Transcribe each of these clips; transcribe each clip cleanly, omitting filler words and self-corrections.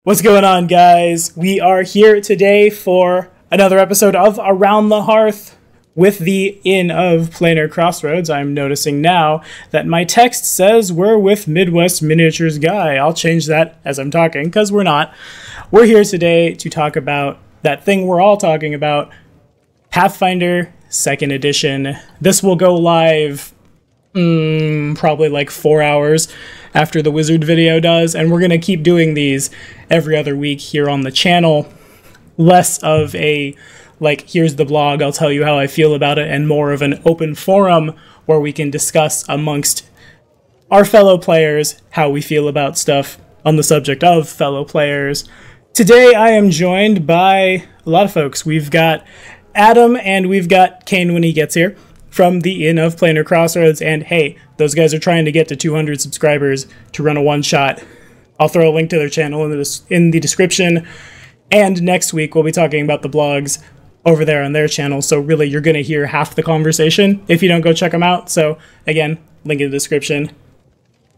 What's going on, guys? We are here today for another episode of Around the Hearth with the Inn of Planar Crossroads. I'm noticing now that my text says we're with Midwest Miniatures Guy. I'll change that as I'm talking, because we're not. We're here today to talk about that thing we're all talking about, Pathfinder 2nd Edition. This will go live probably like 4 hours after the Wizard video does, and we're going to keep doing these every other week here on the channel. Less of a, like, here's the blog, I'll tell you how I feel about it, and more of an open forum where we can discuss amongst our fellow players how we feel about stuff on the subject of fellow players. Today I am joined by a lot of folks. We've got Adam and we've got Kane when he gets here from the Inn of Planar Crossroads, and hey, those guys are trying to get to 200 subscribers to run a one-shot. I'll throw a link to their channel in the description, and next week we'll be talking about the blogs over there on their channel, so really you're going to hear half the conversation if you don't go check them out. So again, link in the description.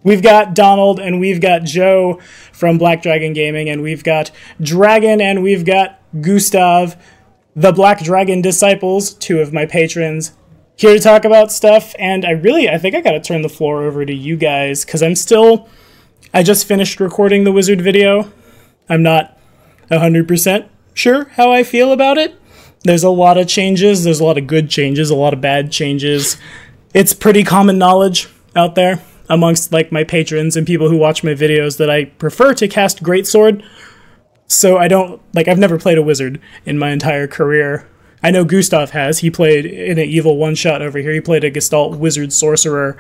We've got Donald and we've got Joe from Black Dragon Gaming, and we've got Dragon and we've got Gustav, the Black Dragon Disciples, two of my patrons, here to talk about stuff. And I think I gotta turn the floor over to you guys, because I just finished recording the Wizard video. I'm not 100% sure how I feel about it. There's a lot of changes, there's a lot of good changes, a lot of bad changes. It's pretty common knowledge out there amongst like my patrons and people who watch my videos that I prefer to cast Greatsword. So I've never played a Wizard in my entire career. I know Gustav has. He played in an evil one-shot over here. He played a Gestalt Wizard Sorcerer.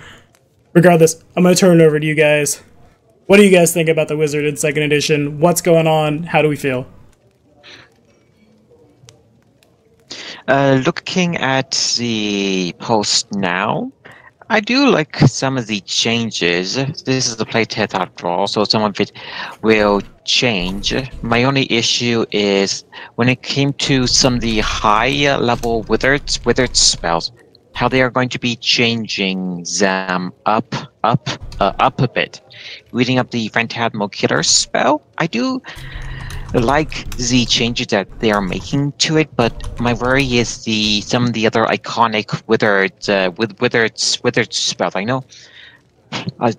Regardless, I'm going to turn it over to you guys. What do you guys think about the Wizard in 2nd Edition? What's going on? How do we feel? Looking at the post now, I do like some of the changes. This is the playtest after all, so some of it will change. My only issue is when it came to some of the high level withered spells, how they are going to be changing them up a bit. Reading up the Phantasmal Killer spell, I do like the changes that they are making to it, but my worry is some of the other iconic withered spells. I know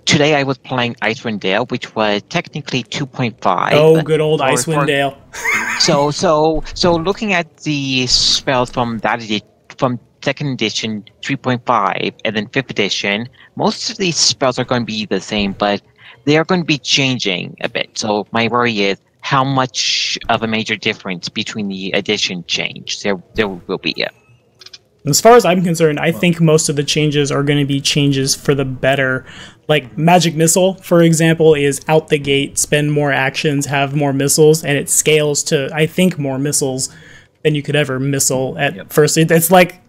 today I was playing Icewind Dale, which was technically 2.5. Oh, good old Icewind Dale. So looking at the spells from from 2nd edition 3.5 and then 5th edition, most of these spells are going to be the same, but they are going to be changing a bit. So my worry is how much of a major difference between the edition change there will be. As far as I'm concerned, I think most of the changes are going to be changes for the better. Like Magic Missile, for example, is out the gate, spend more actions, have more missiles, and it scales to, I think, more missiles than you could ever missile at first. It's like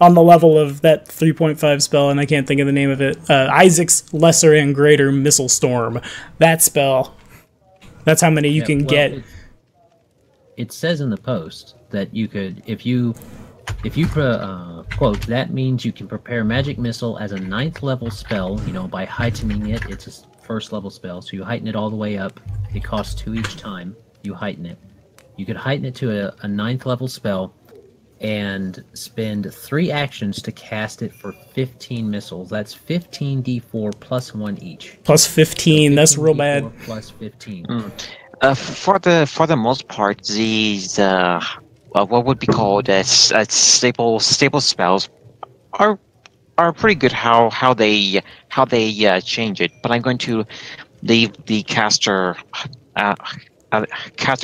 on the level of that 3.5 spell, and I can't think of the name of it, Isaac's Lesser and Greater Missile Storm. That spell. That's how many you can get. It says in the post that you could, if you quote, that means you can prepare Magic Missile as a 9th level spell, by heightening it. It's a 1st level spell, so you heighten it all the way up. It costs 2 each time you heighten it. You could heighten it to a 9th level spell and spend 3 actions to cast it for 15 missiles. That's 15d4 plus 1 each. Plus 15, so that's real bad. Plus 15. For the most part, these what would be called as stable spells are pretty good. How they change it. But I'm going to leave the caster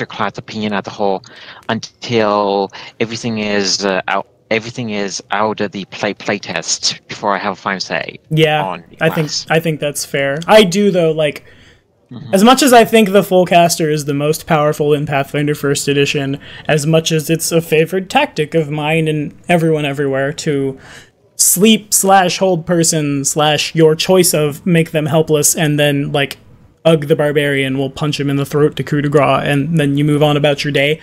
class opinion as a whole until everything is out of the playtest before I have a final say. Yeah, I think that's fair. I do though, like, as much as I think the full caster is the most powerful in Pathfinder 1st Edition, as much as it's a favorite tactic of mine and everyone everywhere to sleep/hold person / your choice of make them helpless and then like Ugg the Barbarian will punch him in the throat to coup de grace and then you move on about your day,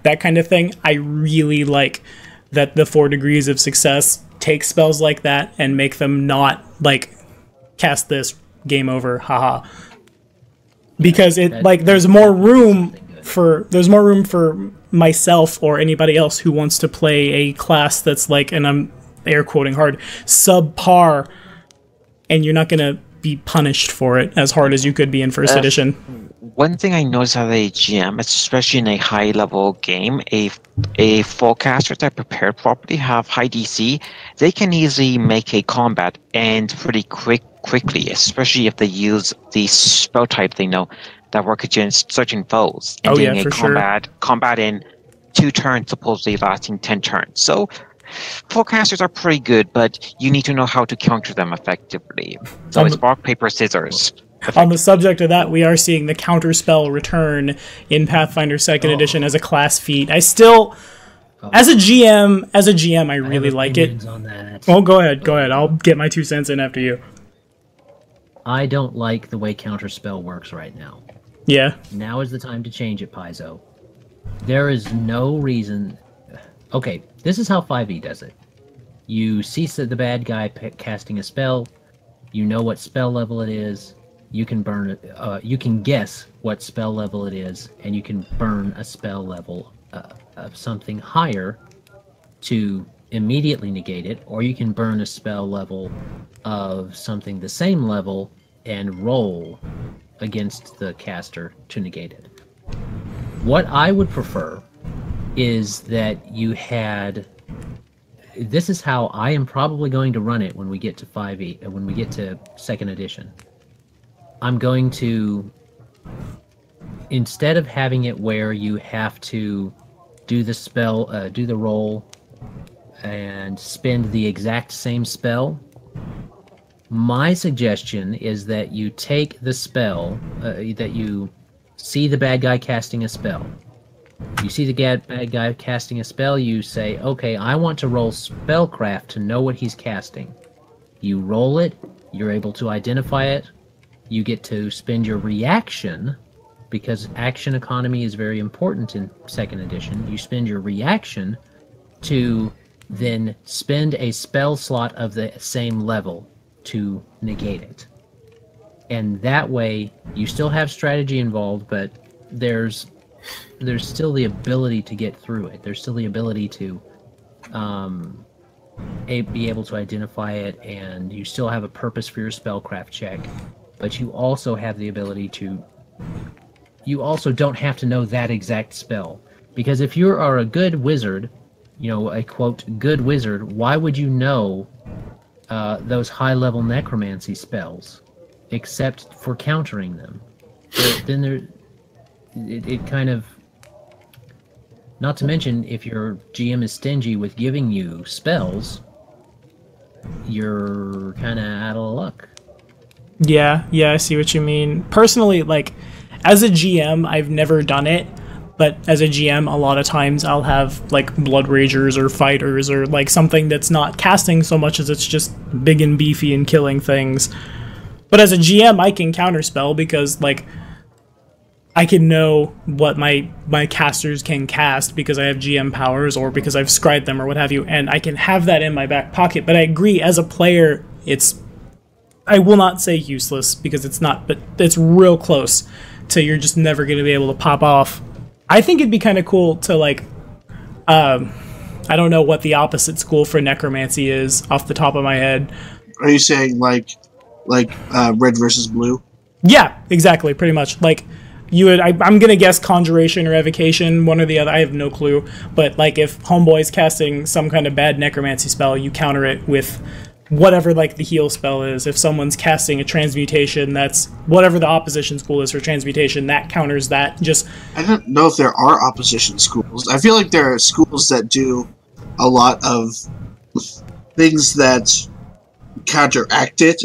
that kind of thing. I really like that the 4 degrees of success take spells like that and make them not like cast this, game over, haha. because there's more room for myself or anybody else who wants to play a class that's like, and I'm air quoting hard, subpar, and you're not gonna be punished for it as hard as you could be in first edition. One thing I noticed as a GM, especially in a high-level game, a forecaster that prepared properly, have high DC, they can easily make a combat end pretty quickly, especially if they use the spell type they know that work against certain foes. And doing a combat in 2 turns, supposedly lasting 10 turns. So forecasters are pretty good, but you need to know how to counter them effectively. So it's rock, paper, scissors. On the subject of that, we are seeing the Counterspell return in Pathfinder 2nd Edition as a class feat. I still, as a GM, I really like it. On that. Oh, go ahead. I'll get my 2 cents in after you. I don't like the way Counterspell works right now. Yeah. Now is the time to change it, Paizo. There is no reason... Okay, this is how 5e does it. You see the bad guy casting a spell, you know what spell level it is, you can burn it. You can guess what spell level it is, and you can burn a spell level of something higher to immediately negate it, or you can burn a spell level of something the same level and roll against the caster to negate it. What I would prefer is that you had... This is how I am probably going to run it when we get to 5e, when we get to 2nd edition. I'm going to, instead of having it where you have to do the spell, do the roll, and spend the exact same spell, my suggestion is that you take the spell, that you see the bad guy casting a spell. You see the bad guy casting a spell, you say, okay, I want to roll Spellcraft to know what he's casting. You roll it, you're able to identify it, you get to spend your reaction, because action economy is very important in 2nd edition. You spend your reaction to then spend a spell slot of the same level to negate it. And that way, you still have strategy involved, but there's still the ability to get through it. There's still the ability to be able to identify it, and you still have a purpose for your spellcraft check. But you also have the ability to... You also don't have to know that exact spell. Because if you are a good wizard, you know, a quote, good wizard, why would you know those high-level necromancy spells? Except for countering them. Then it kind of... Not to mention, if your GM is stingy with giving you spells, you're kind of out of luck. Yeah, I see what you mean. Personally, like, as a GM, I've never done it, but as a GM, a lot of times I'll have, like, Blood Ragers or Fighters or, like, something that's not casting so much as it's just big and beefy and killing things. But as a GM, I can counterspell because, like, I can know what my casters can cast because I have GM powers or because I've scryed them or what have you, and I can have that in my back pocket. But I agree, as a player, it's... I will not say useless, because it's not, but it's real close to you're just never going to be able to pop off. I think it'd be kind of cool to, like, I don't know what the opposite school for necromancy is off the top of my head. Are you saying, like red versus blue? Yeah, exactly, pretty much. Like, you would, I'm going to guess conjuration or evocation, one or the other, I have no clue. But, like, if Homeboy's casting some kind of bad necromancy spell, you counter it with whatever, like, the heal spell is. If someone's casting a transmutation, that's whatever the opposition school is for transmutation, that counters that. Just, I don't know if there are opposition schools. I feel like there are schools that do a lot of things that counteract it,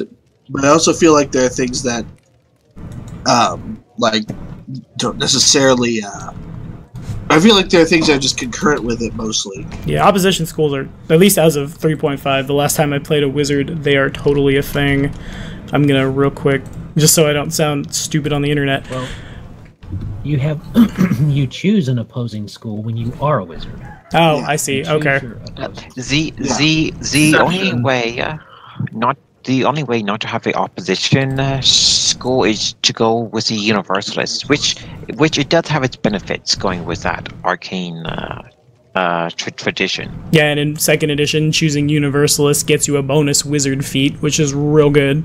but I also feel like there are things that like don't necessarily I feel like there are things that are just concurrent with it mostly. Yeah, opposition schools are, at least as of 3.5, the last time I played a wizard, they are totally a thing. I'm gonna real quick, just so I don't sound stupid on the internet. Well, you have you choose an opposing school when you are a wizard. Oh, yeah. I see. Okay. The only way not the only way not to have the opposition school is to go with the universalist, which it does have its benefits going with that arcane tradition. Yeah, and in second edition, choosing universalist gets you a bonus wizard feat, which is real good.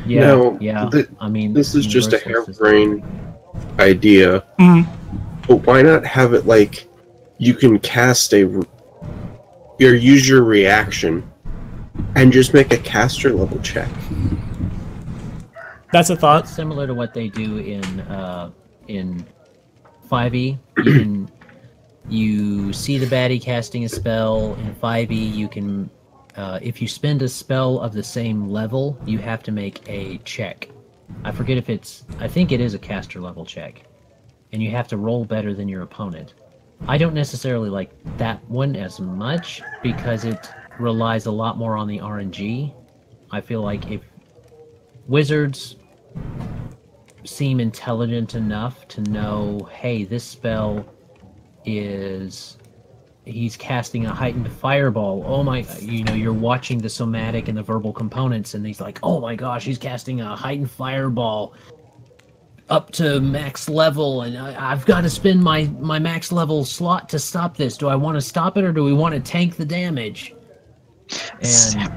Yeah, Now, yeah. I mean, this is just a Universalist is- harebrained idea. But why not have it like you can cast or use your reaction and just make a caster level check? That's a thought. That's similar to what they do in 5e. You see the baddie casting a spell. In 5e, you can, if you spend a spell of the same level, you have to make a check. I forget if it's, I think it is a caster level check. And you have to roll better than your opponent. I don't necessarily like that one as much because it relies a lot more on the RNG. I feel like if wizards seem intelligent enough to know, hey, this spell is, he's casting a heightened fireball. Oh my, you're watching the somatic and the verbal components, and he's like, oh my gosh, he's casting a heightened fireball up to max level, and I've got to spend my max level slot to stop this. Do I want to stop it, or do we want to tank the damage? And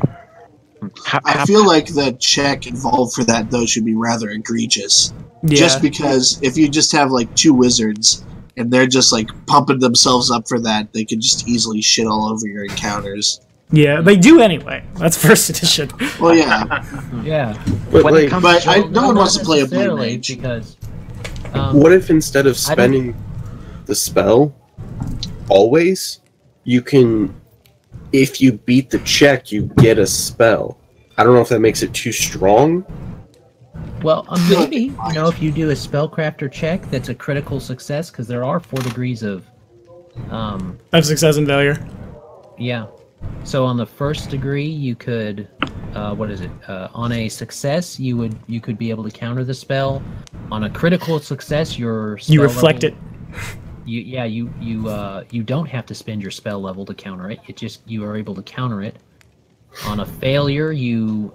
I feel like the check involved for that, though, should be rather egregious. Yeah. Just because if you just have, like, 2 wizards, and they're just, like, pumping themselves up for that, they could just easily shit all over your encounters. Yeah, they do anyway. That's first edition. Well, yeah. yeah, But When it like, comes But to- no one not wants to play a blue necessarily, mage. because what if instead of I don't- spending the spell always, you can, if you beat the check, you get a spell? I don't know if that makes it too strong. well, maybe if you do a spellcrafter check that's a critical success, because there are 4 degrees of Of success and failure. yeah. So on the first degree, you could, what is it? On a success, you could be able to counter the spell. On a critical success, your spell You reflect level, it. You don't have to spend your spell level to counter it. You are able to counter it. On a failure, you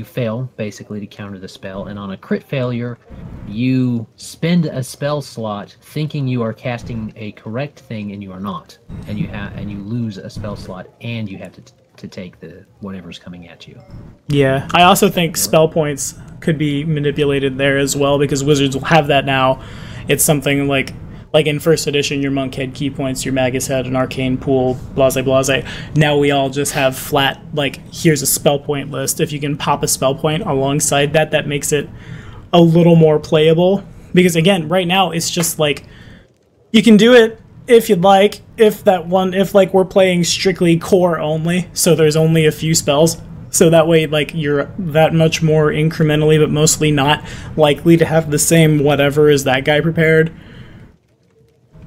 fail basically to counter the spell, and on a crit failure, you spend a spell slot thinking you are casting a correct thing, and you are not, and you lose a spell slot, and you have to take the whatever's coming at you. Yeah, I also think spell points could be manipulated there as well, because wizards will have that now. It's something like in first edition, your monk had key points, your magus had an arcane pool, blase blase. Now we all just have flat, like, here's a spell point list. If you can pop a spell point alongside that, that makes it a little more playable. Because again, right now it's just like, you can do it if you'd like, if like we're playing strictly core only, so there's only a few spells. So that way, like, you're that much more incrementally, but mostly not likely to have the same whatever as that guy prepared.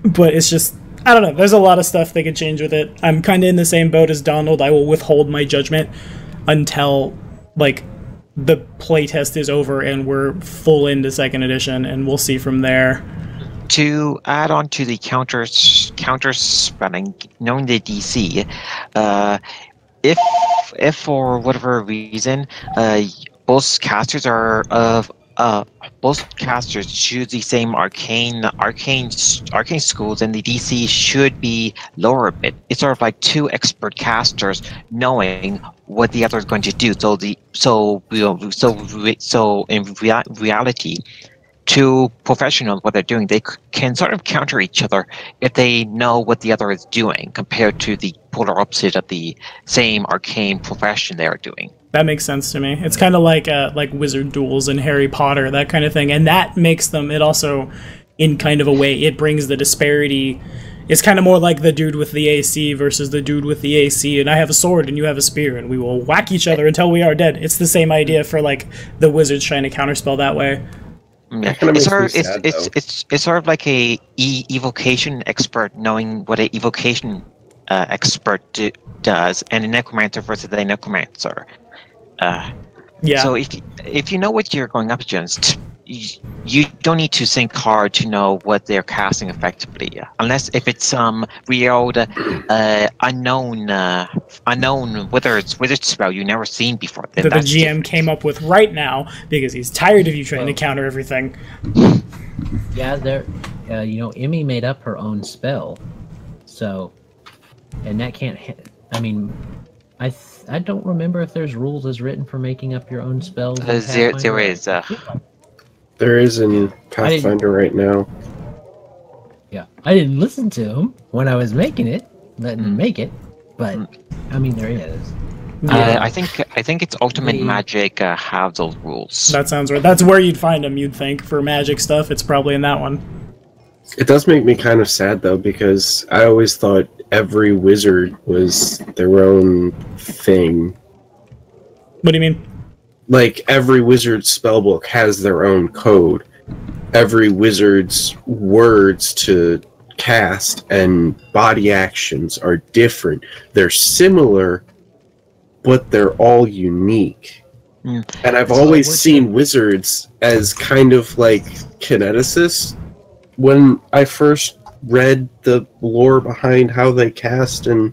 But it's just, I don't know, there's a lot of stuff they could change with it. I'm kind of in the same boat as Donald. I will withhold my judgment until, like, the playtest is over and we're full into second edition, and we'll see from there. To add on to the counter spelling, knowing the DC, if for whatever reason, both casters choose the same arcane schools, and the DC should be lower a bit. It's sort of like 2 expert casters knowing what the other is going to do. So in reality, 2 professionals, what they're doing, they can sort of counter each other if they know what the other is doing, compared to the polar opposite of the same arcane profession they are doing. That makes sense to me. It's kind of like wizard duels in Harry Potter, that kind of thing. And that makes them, it also, in kind of a way, it brings the disparity. It's kind of more like the dude with the AC versus the dude with the AC, and I have a sword and you have a spear, and we will whack each other until we are dead. It's the same idea for, like, the wizards trying to counterspell that way. Yeah. kinda It's makes me sort, sad, it's sort of like a evocation expert knowing what a evocation expert does, and a necromancer versus a necromancer. Yeah. So if you know what you're going up against, you don't need to think hard to know what they're casting effectively, unless if it's some real unknown wizard spell you've never seen before. That the GM came up with right now because he's tired of you trying to counter everything. Yeah, Emmy made up her own spell, so, and that can't. I mean, I don't remember if there's rules as written for making up your own spells. There is. There is in Pathfinder right now. Yeah, I didn't listen to him when I was making it, letting him make it, but I mean, there is. I think it's Ultimate Magic have those rules. That sounds right. That's where you'd find them. You'd think for magic stuff, it's probably in that one. It does make me kind of sad though, because I always thought every wizard was their own thing. What do you mean? Like, every wizard's spellbook has their own code. Every wizard's words to cast and body actions are different. They're similar, but they're all unique. And I've always seen wizards as kind of like kineticists. When I first read the lore behind how they cast and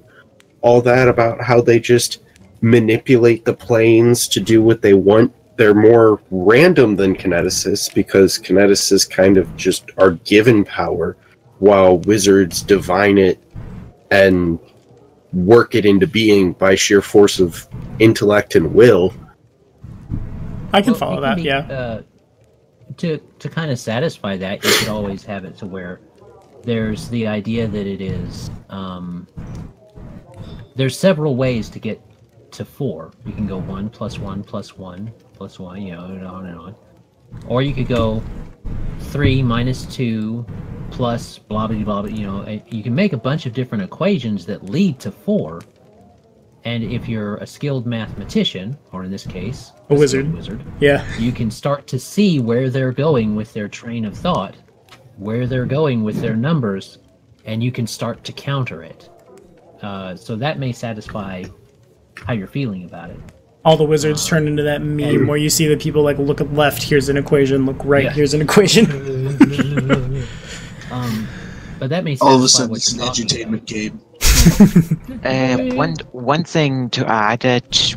all that, about how they just manipulate the planes to do what they want, they're more random than kineticists, because kineticists kind of just are given power, while wizards divine it and work it into being by sheer force of intellect and will. I can follow that, yeah. To kind of satisfy that, you could always have it to where there's the idea that it is, there's several ways to get to 4. You can go 1 + 1 + 1 + 1, you know, and on and on. Or you could go 3 - 2 plus blah blah blah, you know, you can make a bunch of different equations that lead to 4. And if you're a skilled mathematician, or in this case, a wizard, yeah, you can start to see where they're going with their train of thought, where they're going with their numbers, and you can start to counter it. So that may satisfy how you're feeling about it. All the wizards turn into that meme where you see the people like, look at left, here's an equation, look right, here's an equation. But that may all of a sudden it's an edutainment game. One thing to add,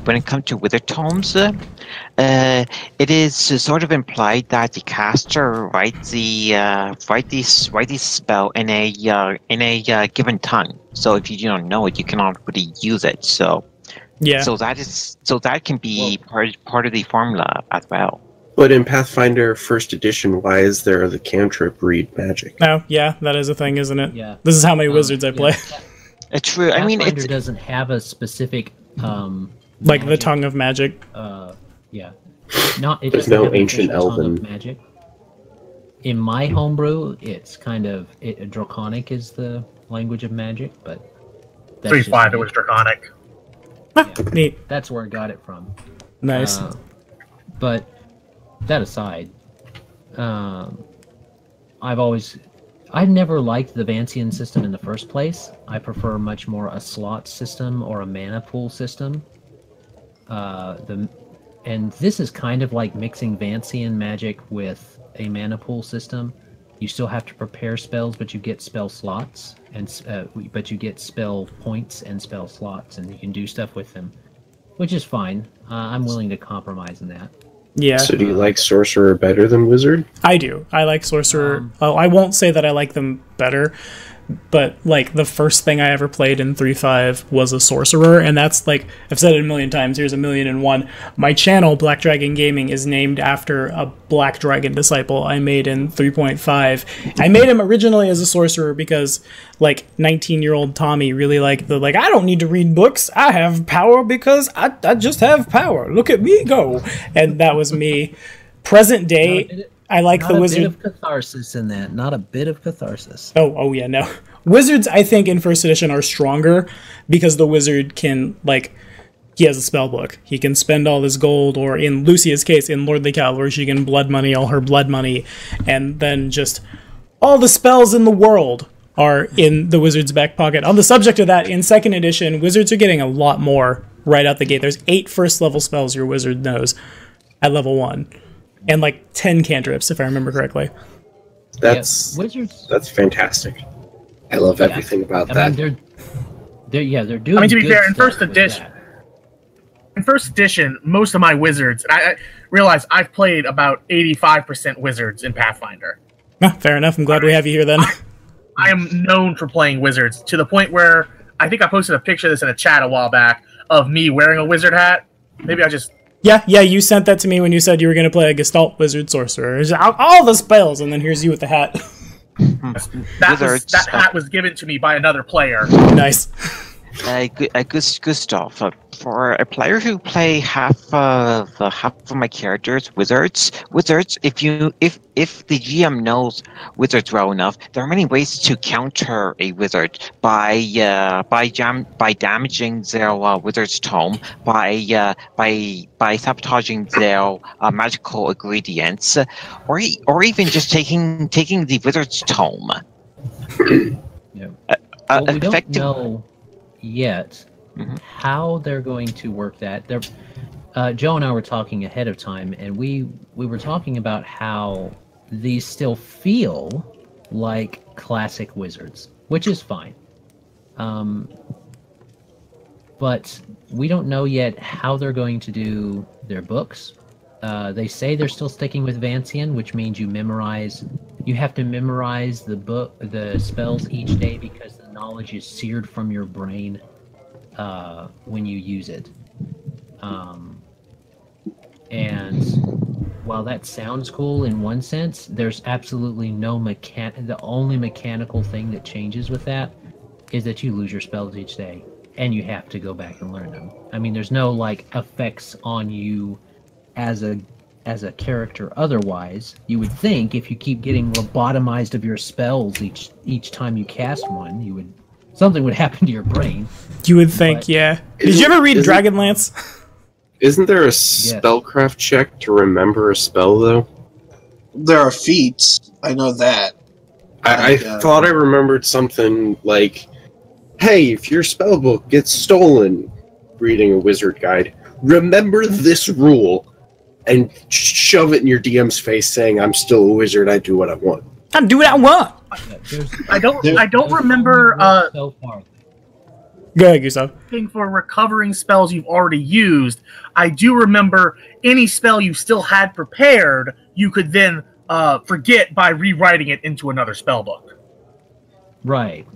when it comes to wizard tomes, it is sort of implied that the caster writes the spell in a given tongue. So if you don't know it, you cannot really use it. So yeah, so that can be part of the formula as well. But in Pathfinder First Edition, why is there the cantrip read magic? Oh, yeah, that is a thing, isn't it? Yeah. This is how many wizards I play. It's true. I mean, Pathfinder doesn't have a specific like magic. The tongue of magic. Yeah. There's no ancient elven magic. In my homebrew, it's kind of Draconic is the language of magic, but 3.5 it was Draconic. Yeah, neat. That's where I got it from. Nice. But that aside, I've never liked the Vancian system in the first place. I prefer much more a slot system or a mana pool system. And this is kind of like mixing Vancian magic with a mana pool system. You still have to prepare spells, but you get spell slots, but you get spell points and spell slots, and you can do stuff with them, which is fine. I'm willing to compromise in that. Yeah. So do you like Sorcerer better than Wizard? I do. I like Sorcerer. I won't say that I like them better, but like the first thing I ever played in 3.5 was a Sorcerer, and that's like, I've said it a million times, here's 1,000,001. My channel, Black Dragon Gaming, is named after a Black Dragon disciple I made in 3.5. I made him originally as a Sorcerer because like 19-year-old Tommy really liked the, like, I don't need to read books, I have power because I just have power, look at me go. And that was me. Present day, I like the wizard. Not a bit of catharsis in that. Not a bit of catharsis. Oh yeah, no. Wizards, I think, in first edition are stronger because the wizard can, like, he has a spell book. He can spend all his gold, or in Lucia's case, in Lordly Calvary, she can blood money all her blood money, and then just all the spells in the world are in the wizard's back pocket. On the subject of that, in second edition, wizards are getting a lot more right out the gate. There's 8 first level spells your wizard knows at level 1. and like 10 cantrips, if I remember correctly. That's Wizards. That's fantastic. I love everything about that. I mean, they're doing. I mean, to be good fair, in stuff first with edition, that. most of my wizards, and I realize I've played about 85% wizards in Pathfinder. Fair enough. I'm glad we have you here then. I am known for playing wizards to the point where I think I posted a picture of this in a chat a while back of me wearing a wizard hat. Maybe I just... Yeah, you sent that to me when you said you were going to play a Gestalt Wizard Sorcerer. All the spells, and then here's you with the hat. That hat was given to me by another player. Nice. Good stuff. For a player who play half of my characters, wizards. If the GM knows wizards well enough, there are many ways to counter a wizard by damaging their wizard's tome, by sabotaging their magical ingredients, or even just taking the wizard's tome. Yeah. Well, we don't know yet how they're going to work that. Joe and I were talking ahead of time, and we were talking about how these still feel like classic wizards, which is fine. But we don't know yet how they're going to do their books. They say they're still sticking with Vancian, which means you have to memorize the spells each day, because the knowledge is seared from your brain when you use it. And while that sounds cool in one sense, there's absolutely no the only mechanical thing that changes with that is that you lose your spells each day, and you have to go back and learn them. I mean, there's no like effects on you as a character otherwise. You would think if you keep getting lobotomized of your spells each time you cast one, something would happen to your brain. You would think, yeah. Did you ever read Dragonlance? Isn't there a spellcraft check to remember a spell, though? There are feats. I know that. I thought I remembered something like, hey, if your spellbook gets stolen reading a wizard guide, remember this rule and shove it in your DM's face saying, I'm still a wizard, I do what I want. I do what I want! I don't remember so far. Go ahead, Gustav. For recovering spells you've already used. I do remember any spell you still had prepared, you could then forget by rewriting it into another spell book. Right.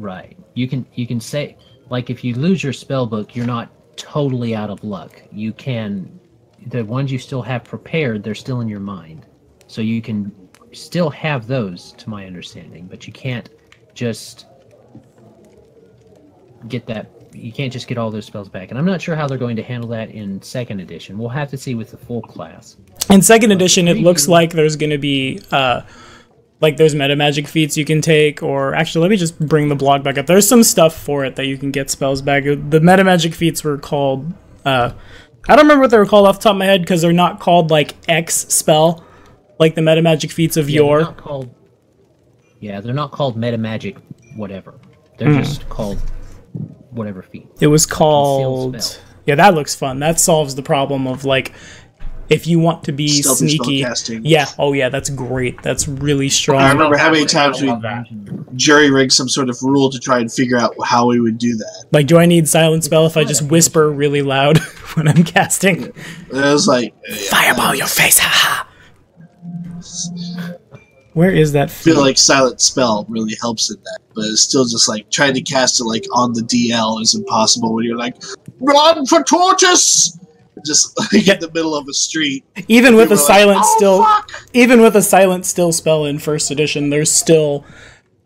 You can say, like, if you lose your spell book, you're not totally out of luck. You can, the ones you still have prepared, they're still in your mind. So you can still have those, to my understanding, but you can't just get that. You can't just get all those spells back, and I'm not sure how they're going to handle that in 2nd edition. We'll have to see with the full class. In 2nd edition, it looks like there's going to be, there's meta magic feats you can take, or actually, let me just bring the blog back up. There's some stuff for it that you can get spells back. The meta magic feats were called, I don't remember what they were called off the top of my head, because they're not called, like, X spell, like the meta magic feats of yore. They're not called meta magic whatever. They're just called whatever feat. It was called... Yeah, that looks fun. That solves the problem of, like, if you want to be Stealthy sneaky... spellcasting. Yeah, oh yeah, that's great. That's really strong. I remember how many times we jury-rigged some sort of rule to try and figure out how we would do that. Like, do I need silent spell if I just whisper really loud when I'm casting? It was like... Fireball your face, haha! Where is that I feel like silent spell really helps in that, but it's still just like trying to cast it like on the DL is impossible when you're like, run for torches! Just like in the middle of a street. Even with a silent even with a silent still spell in 1st edition, there's still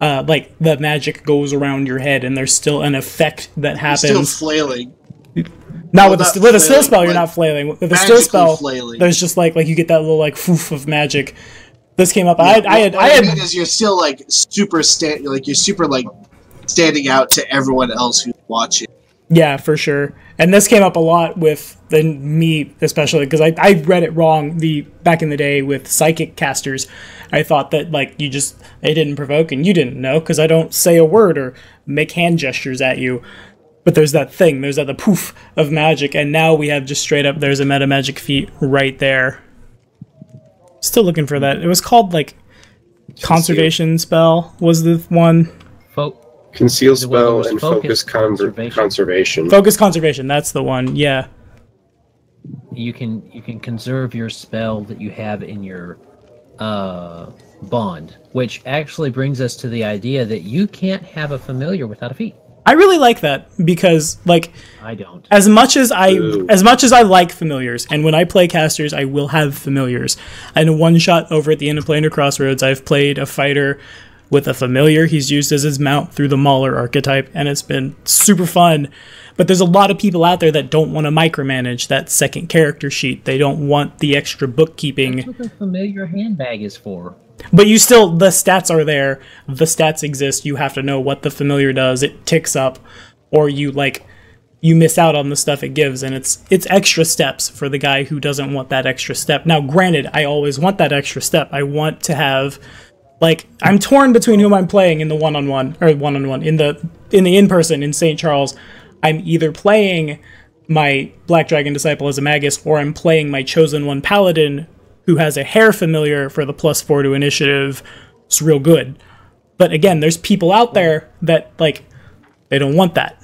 like the magic goes around your head, and there's still an effect that happens. You're still flailing. With a still spell, you're not flailing. With a still spell, flailing. There's just like you get that little like foof of magic. This came up. Yeah, I mean is you're still like you're super like standing out to everyone else who's watching. Yeah, for sure. And this came up a lot with me, especially because I read it wrong back in the day with psychic casters. I thought that like they didn't provoke and you didn't know because I don't say a word or make hand gestures at you. But there's that thing. There's the poof of magic, and now we have just straight up. There's a meta magic feat right there. Still looking for that. It was called like Conservation Spell was the one. Conceal Spell and Focus Conservation. Focus Conservation, that's the one, yeah. You can conserve your spell that you have in your bond, which actually brings us to the idea that you can't have a familiar without a feat. I really like that because, like, I don't. As much as I like familiars, and when I play casters, I will have familiars. In a one shot over at the Inn of Planar Crossroads, I've played a fighter with a familiar he's used as his mount through the Mauler archetype, and it's been super fun. But there's a lot of people out there that don't want to micromanage that second character sheet. They don't want the extra bookkeeping. That's what the familiar handbag is for. But you still, the stats are there. The stats exist. You have to know what the familiar does. It ticks up, or you miss out on the stuff it gives, and it's extra steps for the guy who doesn't want that extra step. Now, granted, I always want that extra step. I want to have, like, I'm torn between whom I'm playing in the one-on-one, or one-on-one, in the in-person in St. Charles. I'm either playing my Black Dragon Disciple as a Magus, or I'm playing my Chosen One Paladin, who has a hair familiar for the +4 to initiative. It's real good. But again, there's people out there that, like, they don't want that.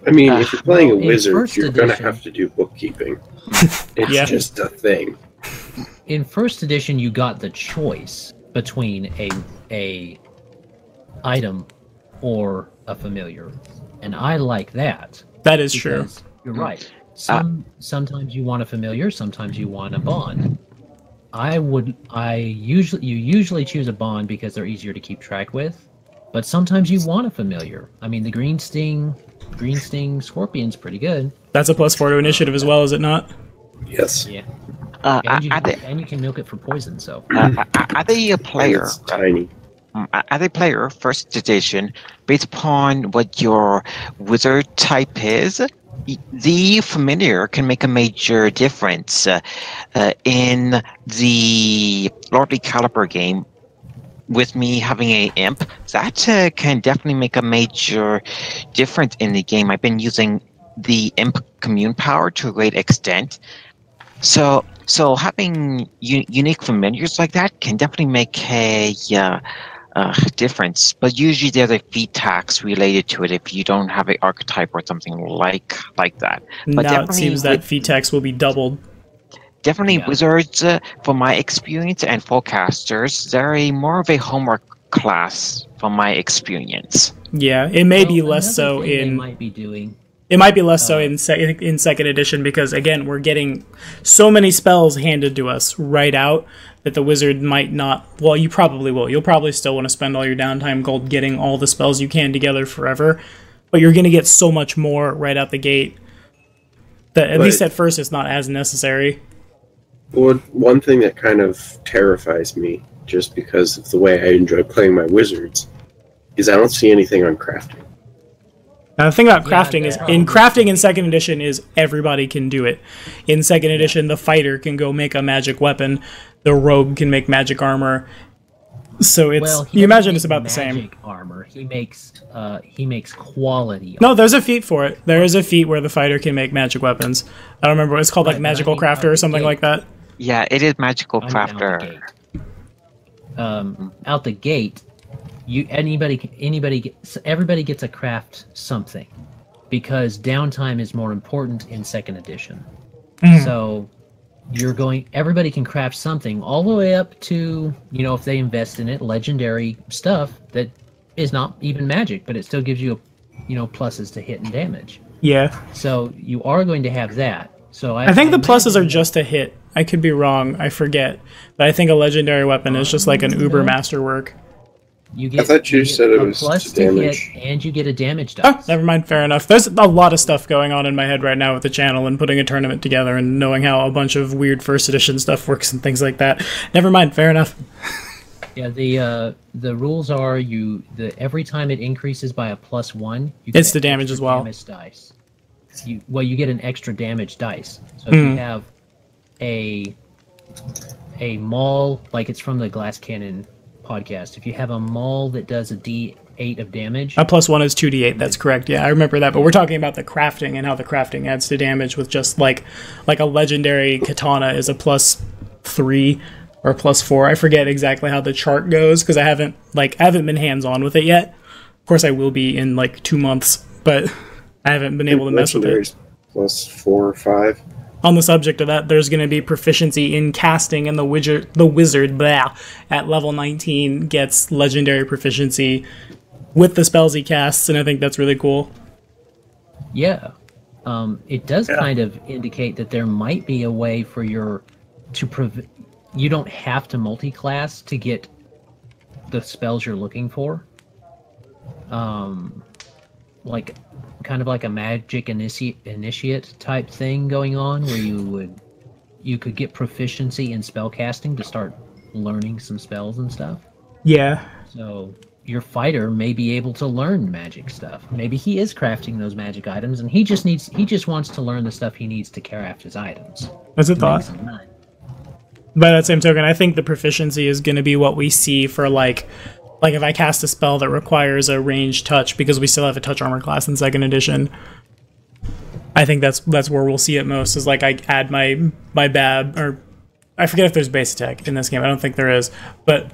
I mean, if you're playing a wizard, you're going to have to do bookkeeping. It's just a thing. In first edition, you got the choice between a item or a familiar, and I like that. That is true. You're right. Sometimes you want a familiar, sometimes you want a bond. You usually choose a bond because they're easier to keep track with, but sometimes you want a familiar. I mean, the Green Sting Scorpion's pretty good. That's a +4 to initiative as well, is it not? Yes. Yeah. And you can milk it for poison. So. Are they a player? It's tiny. Are they player first edition based upon what your wizard type is? The familiar can make a major difference in the Lordly Caliber game. With me having a imp, that can definitely make a major difference in the game. I've been using the imp commune power to a great extent. So having unique familiars like that can definitely make a difference. But usually there's a feat tax related to it if you don't have an archetype or something like that. But now it seems that feat tax will be doubled. Definitely wizards, from my experience, and forecasters, they're more of a homework class from my experience. Yeah, it may be less so in... It might be less so in second edition because, again, we're getting so many spells handed to us right out that the wizard might not... Well, you probably will. You'll probably still want to spend all your downtime gold getting all the spells you can together forever, but you're going to get so much more right out the gate that, at least at first, it's not as necessary. One thing that kind of terrifies me, just because of the way I enjoy playing my wizards, is I don't see anything on crafting. Now, the thing about crafting is, crafting in second edition is everybody can do it. In second edition, the fighter can go make a magic weapon, the rogue can make magic armor. So it's you imagine it's about the same. Magic armor. He makes quality. No, there's a feat for it. There is a feat where the fighter can make magic weapons. I don't remember. It's called like Magical Crafter or something like that. Yeah, it is Magical Crafter. Out the gate, everybody gets a craft something, because downtime is more important in second edition. So everybody can craft something all the way up to, if they invest in it, legendary stuff that is not even magic, but it still gives you pluses to hit and damage. Yeah. So you are going to have that. So I think the pluses are just a hit. I could be wrong. I forget. But I think a legendary weapon is just like an uber masterwork. I thought you said it was plus to damage. Hit, and you get a damage dice. Oh, never mind. Fair enough. There's a lot of stuff going on in my head right now with the channel and putting a tournament together and knowing how a bunch of weird first edition stuff works and things like that. Never mind. Fair enough. Yeah, the rules are every time it increases by a +1, you get it's the damage as well. Damage dice. You get an extra damage dice. So if you have a maul, like it's from the Glass Cannon podcast, if you have a maul that does a D8 of damage, a +1 is 2d8. That's correct. Yeah, I remember that. But we're talking about the crafting and how the crafting adds to damage with just like a legendary katana is a +3 or +4. I forget exactly how the chart goes because I haven't been hands-on with it yet. Of course, I will be in like 2 months, but I haven't been able to mess with it. +4 or 5. On the subject of that, there's going to be proficiency in casting, and the wizard at level 19 gets legendary proficiency with the spells he casts, and I think that's really cool. Yeah. It does kind of indicate that there might be a way for you don't have to multi-class to get the spells you're looking for. Like kind of like a magic initiate type thing going on, where you could get proficiency in spell casting to start learning some spells and stuff. Yeah. So your fighter may be able to learn magic stuff. Maybe he is crafting those magic items, and he just wants to learn the stuff he needs to craft his items. That's a thought. By that same token, I think the proficiency is going to be what we see for like if I cast a spell that requires a ranged touch, because we still have a touch armor class in 2nd edition. I think that's where we'll see it most, is like I add my BAB, or I forget if there's base attack in this game. I don't think there is, but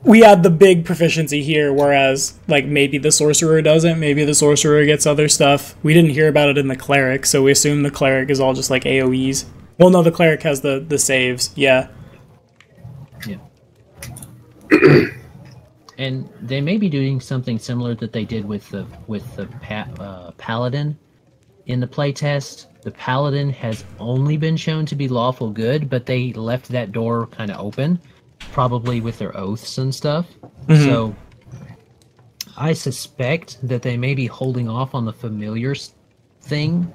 we add the big proficiency here, whereas like maybe the sorcerer doesn't. Maybe the sorcerer gets other stuff. We didn't hear about it in the cleric, so we assume the cleric is all just like AoEs. Well, no, the cleric has the saves. Yeah. And they may be doing something similar that they did with the paladin in the playtest. The paladin has only been shown to be lawful good, but they left that door kind of open, probably with their oaths and stuff. Mm-hmm. So I suspect that they may be holding off on the familiar thing.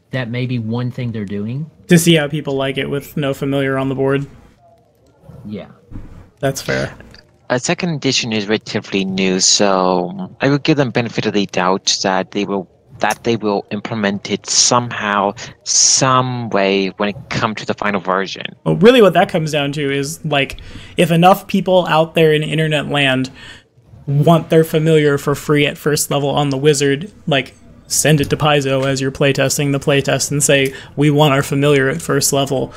That may be one thing they're doing. To see how people like it with no familiar on the board. Yeah. That's fair. 2nd edition is relatively new, so I would give them benefit of the doubt that they will implement it somehow, some way when it comes to the final version. Well, really what that comes down to is, like, if enough people out there in internet land want their familiar for free at 1st level on the wizard, like, send it to Paizo as you're playtesting the playtest and say, we want our familiar at 1st level,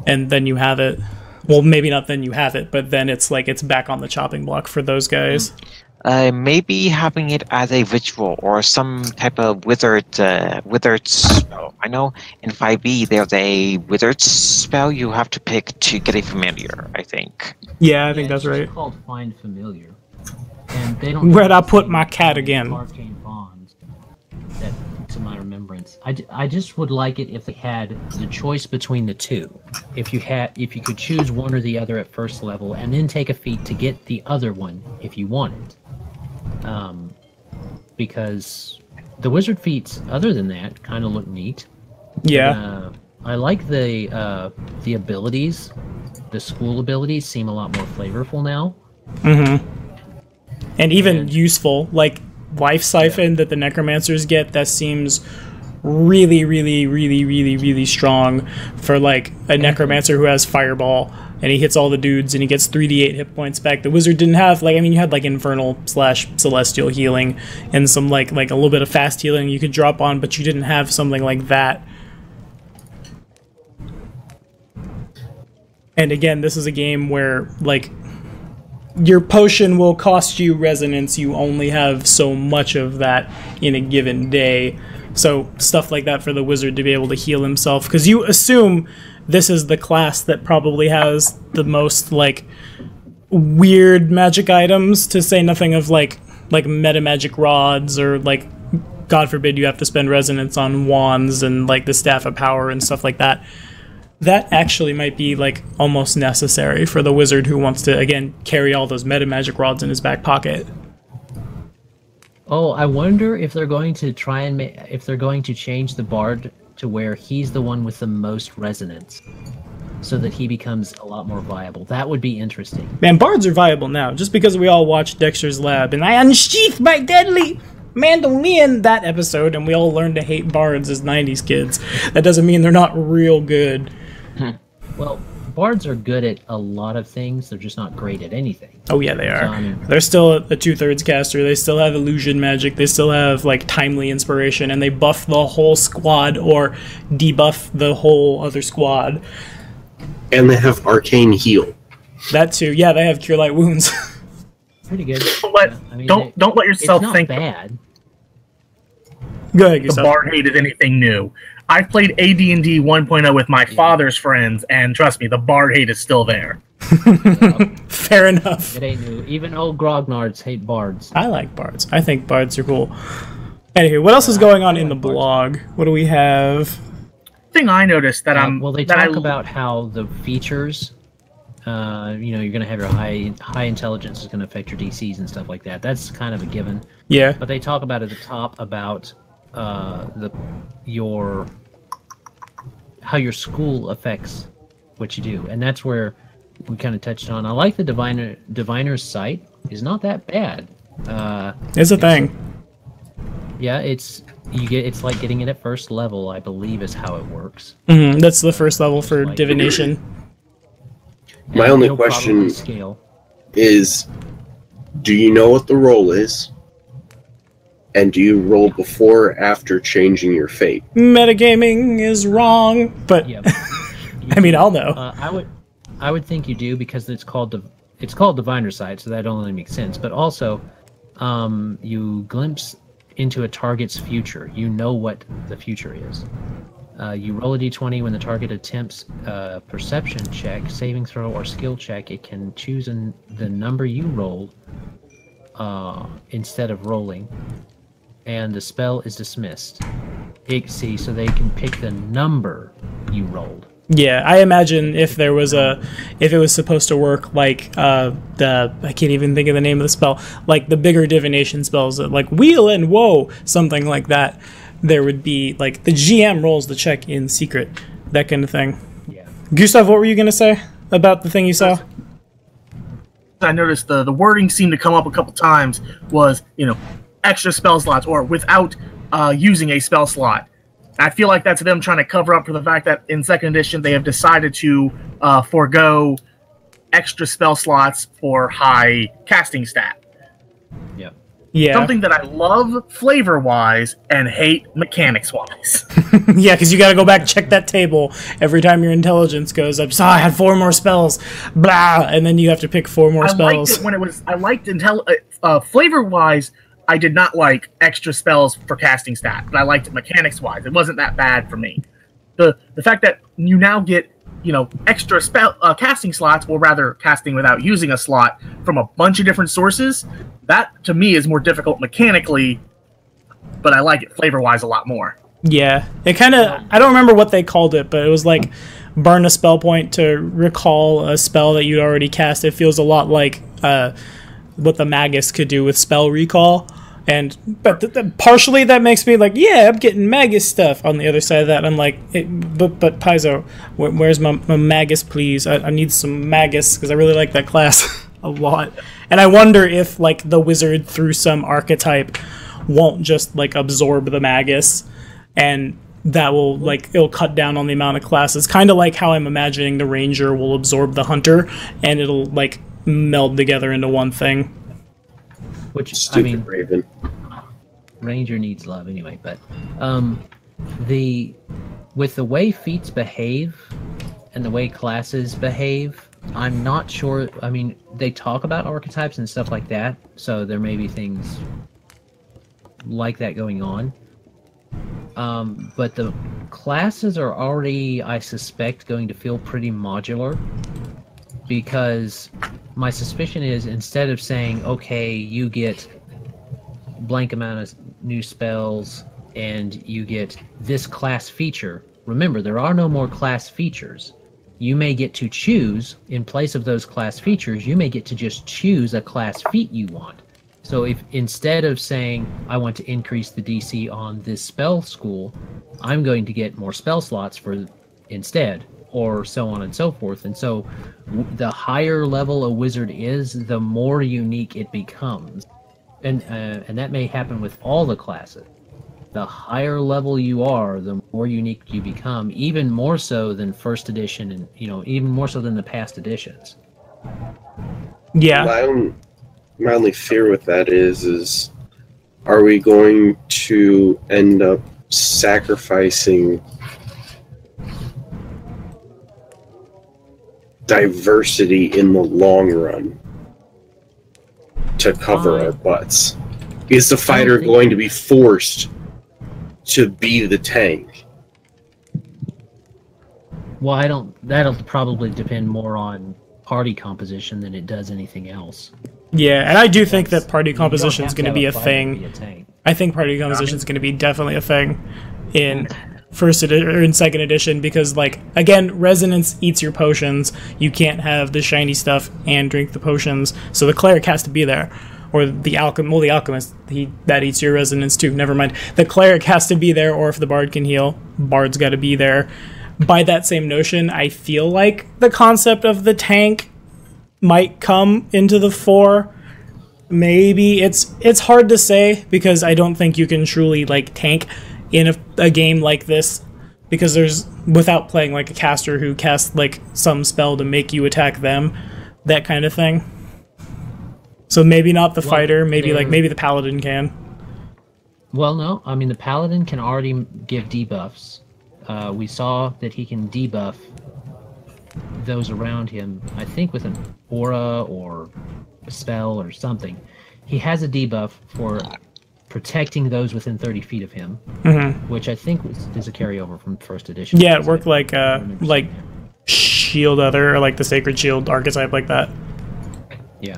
and then you have it. Well, maybe not then you have it, but then it's like it's back on the chopping block for those guys. Maybe having it as a ritual or some type of wizard spell. I know in 5e there's a wizard spell you have to pick to get a familiar, I think. Yeah, I think that's right. It's called Find Familiar. And they don't. Where'd I put my cat again? Arcane bonds. That, to my remembrance, I just would like it if they had the choice between the two. If you could choose one or the other at 1st level, and then take a feat to get the other one if you wanted. Because the wizard feats, other than that, kind of look neat. Yeah. I like the abilities. The school abilities seem a lot more flavorful now. Mm-hmm. And even useful, like Life Siphon that the Necromancers get, that seems really, really, really, really, really strong for like a Necromancer who has Fireball and he hits all the dudes and he gets 3d8 hit points back. The Wizard didn't have, like, I mean, you had like Infernal/Celestial healing and some like a little bit of fast healing you could drop on, but you didn't have something like that. And again, this is a game where, like, your potion will cost you resonance. You only have so much of that in a given day. So stuff like that for the wizard to be able to heal himself. Because you assume this is the class that probably has the most, like, weird magic items, to say nothing of, like meta magic rods, or, like, God forbid you have to spend resonance on wands and, like, the Staff of Power and stuff like that. That actually might be, like, almost necessary for the wizard who wants to, again, carry all those meta magic rods in his back pocket. Oh, I wonder if they're going to try and if they're going to change the bard to where he's the one with the most resonance, so that he becomes a lot more viable. That would be interesting. Man, bards are viable now, just because we all watched Dexter's Lab and I unsheathed my deadly mandolin that episode, and we all learned to hate bards as 90s kids. That doesn't mean they're not real good. Well, bards are good at a lot of things. They're just not great at anything. Oh yeah, they are. They're still a 2/3 caster. They still have illusion magic. They still have, like, timely inspiration, and they buff the whole squad or debuff the whole other squad. And they have Arcane Heal. That too. Yeah, they have Cure Light Wounds. Pretty good. Don't let yourself it's not think bad. Go ahead, the yourself. Bard hate is anything new. I've played AD&D 1.0 with my father's friends, and trust me, the Bard hate is still there. Fair enough. It ain't new. Even old grognards hate bards. I like bards. I think bards are cool. Anywho, what else is going on in the blog? What do we have? Thing I noticed that well, they talk about how the features, you're going to have your high intelligence is going to affect your DCs and stuff like that. That's kind of a given. Yeah. But they talk about at the top about how your school affects what you do, and that's where we kind of touched on. I like the diviner's sight is not that bad. It's a thing. Yeah, it's like getting it at first level, I believe, is how it works. That's the first level for divination. My only question is, do you know what the roll is? And do you roll before or after changing your fate? Metagaming is wrong, but yeah, I mean, I'll know. I would think you do, because it's called Diviner Sight, so that only makes sense. But also, you glimpse into a target's future. You know what the future is. You roll a d20 when the target attempts a perception check, saving throw, or skill check. It can choose the number you rolled instead of rolling, and the spell is dismissed. So they can pick the number you rolled. Yeah, I imagine if it was supposed to work like I can't even think of the name of the spell, like the bigger divination spells, like wheel and woe, something like that, there would be like the GM rolls the check in secret, that kind of thing. Yeah. Gustav, what were you gonna say about the thing you saw? I noticed the wording seemed to come up a couple times was, extra spell slots or without using a spell slot. I feel like that's them trying to cover up for the fact that in second edition they have decided to forego extra spell slots for high casting stat. Yep. Yeah. Something that I love flavor-wise and hate mechanics-wise. Yeah, because you got to go back and check that table every time your intelligence goes up. So I had 4 more spells, blah, and then you have to pick 4 more spells. I liked flavor-wise. I did not like extra spells for casting stat, but I liked it mechanics-wise. It wasn't that bad for me. The fact that you now get, extra spell casting slots, or rather casting without using a slot from a bunch of different sources, that to me is more difficult mechanically, but I like it flavor-wise a lot more. Yeah, it kind of, I don't remember what they called it, but it was like burn a spell point to recall a spell that you'd already cast. It feels a lot like what the Magus could do with spell recall. But partially that makes me like, yeah, I'm getting Magus stuff. On the other side of that, I'm like, but Paizo, where's my Magus, please? I need some Magus, because I really like that class a lot. And I wonder if, like, the wizard through some archetype won't just, like, absorb the Magus, and that will, like, it'll cut down on the amount of classes. Kind of like how I'm imagining the ranger will absorb the hunter, and it'll, like, meld together into one thing. Which, Stupid Raven. Ranger needs love anyway, but with the way feats behave and the way classes behave, I'm not sure. I mean, they talk about archetypes and stuff like that, so there may be things like that going on. But the classes are already, I suspect, going to feel pretty modular, because my suspicion is, instead of saying, okay, you get blank amount of new spells and you get this class feature, remember, there are no more class features. You may get to choose, in place of those class features, you may get to just choose a class feat you want. So if instead of saying, I want to increase the DC on this spell school, I'm going to get more spell slots for instead, or so on and so forth. And so the higher level a wizard is, the more unique it becomes. And that may happen with all the classes. The higher level you are, the more unique you become, even more so than first edition, and even more so than the past editions. Yeah. My only fear with that is are we going to end up sacrificing diversity in the long run to cover our butts? Is the fighter going to be forced to be the tank? Well, that'll probably depend more on party composition than it does anything else. Yeah, and I do think that party composition is going to be a thing. Tank. I think party composition is going to be definitely a thing in first edition or in second edition because, like, again, resonance eats your potions. You can't have the shiny stuff and drink the potions, so the cleric has to be there. Or the alchemist, that eats your resonance too. Never mind. The cleric has to be there, or if the bard can heal, bard's got to be there. By that same notion, I feel like the concept of the tank might come into the fore. Maybe it's hard to say because I don't think you can truly like tank in a game like this because there's without playing like a caster who casts like some spell to make you attack them, that kind of thing. So maybe not the fighter, maybe the paladin can. Well, no, I mean the paladin can already give debuffs. We saw that he can debuff those around him, I think with an aura or a spell or something. He has a debuff for protecting those within 30 feet of him, which I think is a carryover from first edition. Yeah, it worked like Shield Other or like the Sacred Shield archetype like that. Yeah.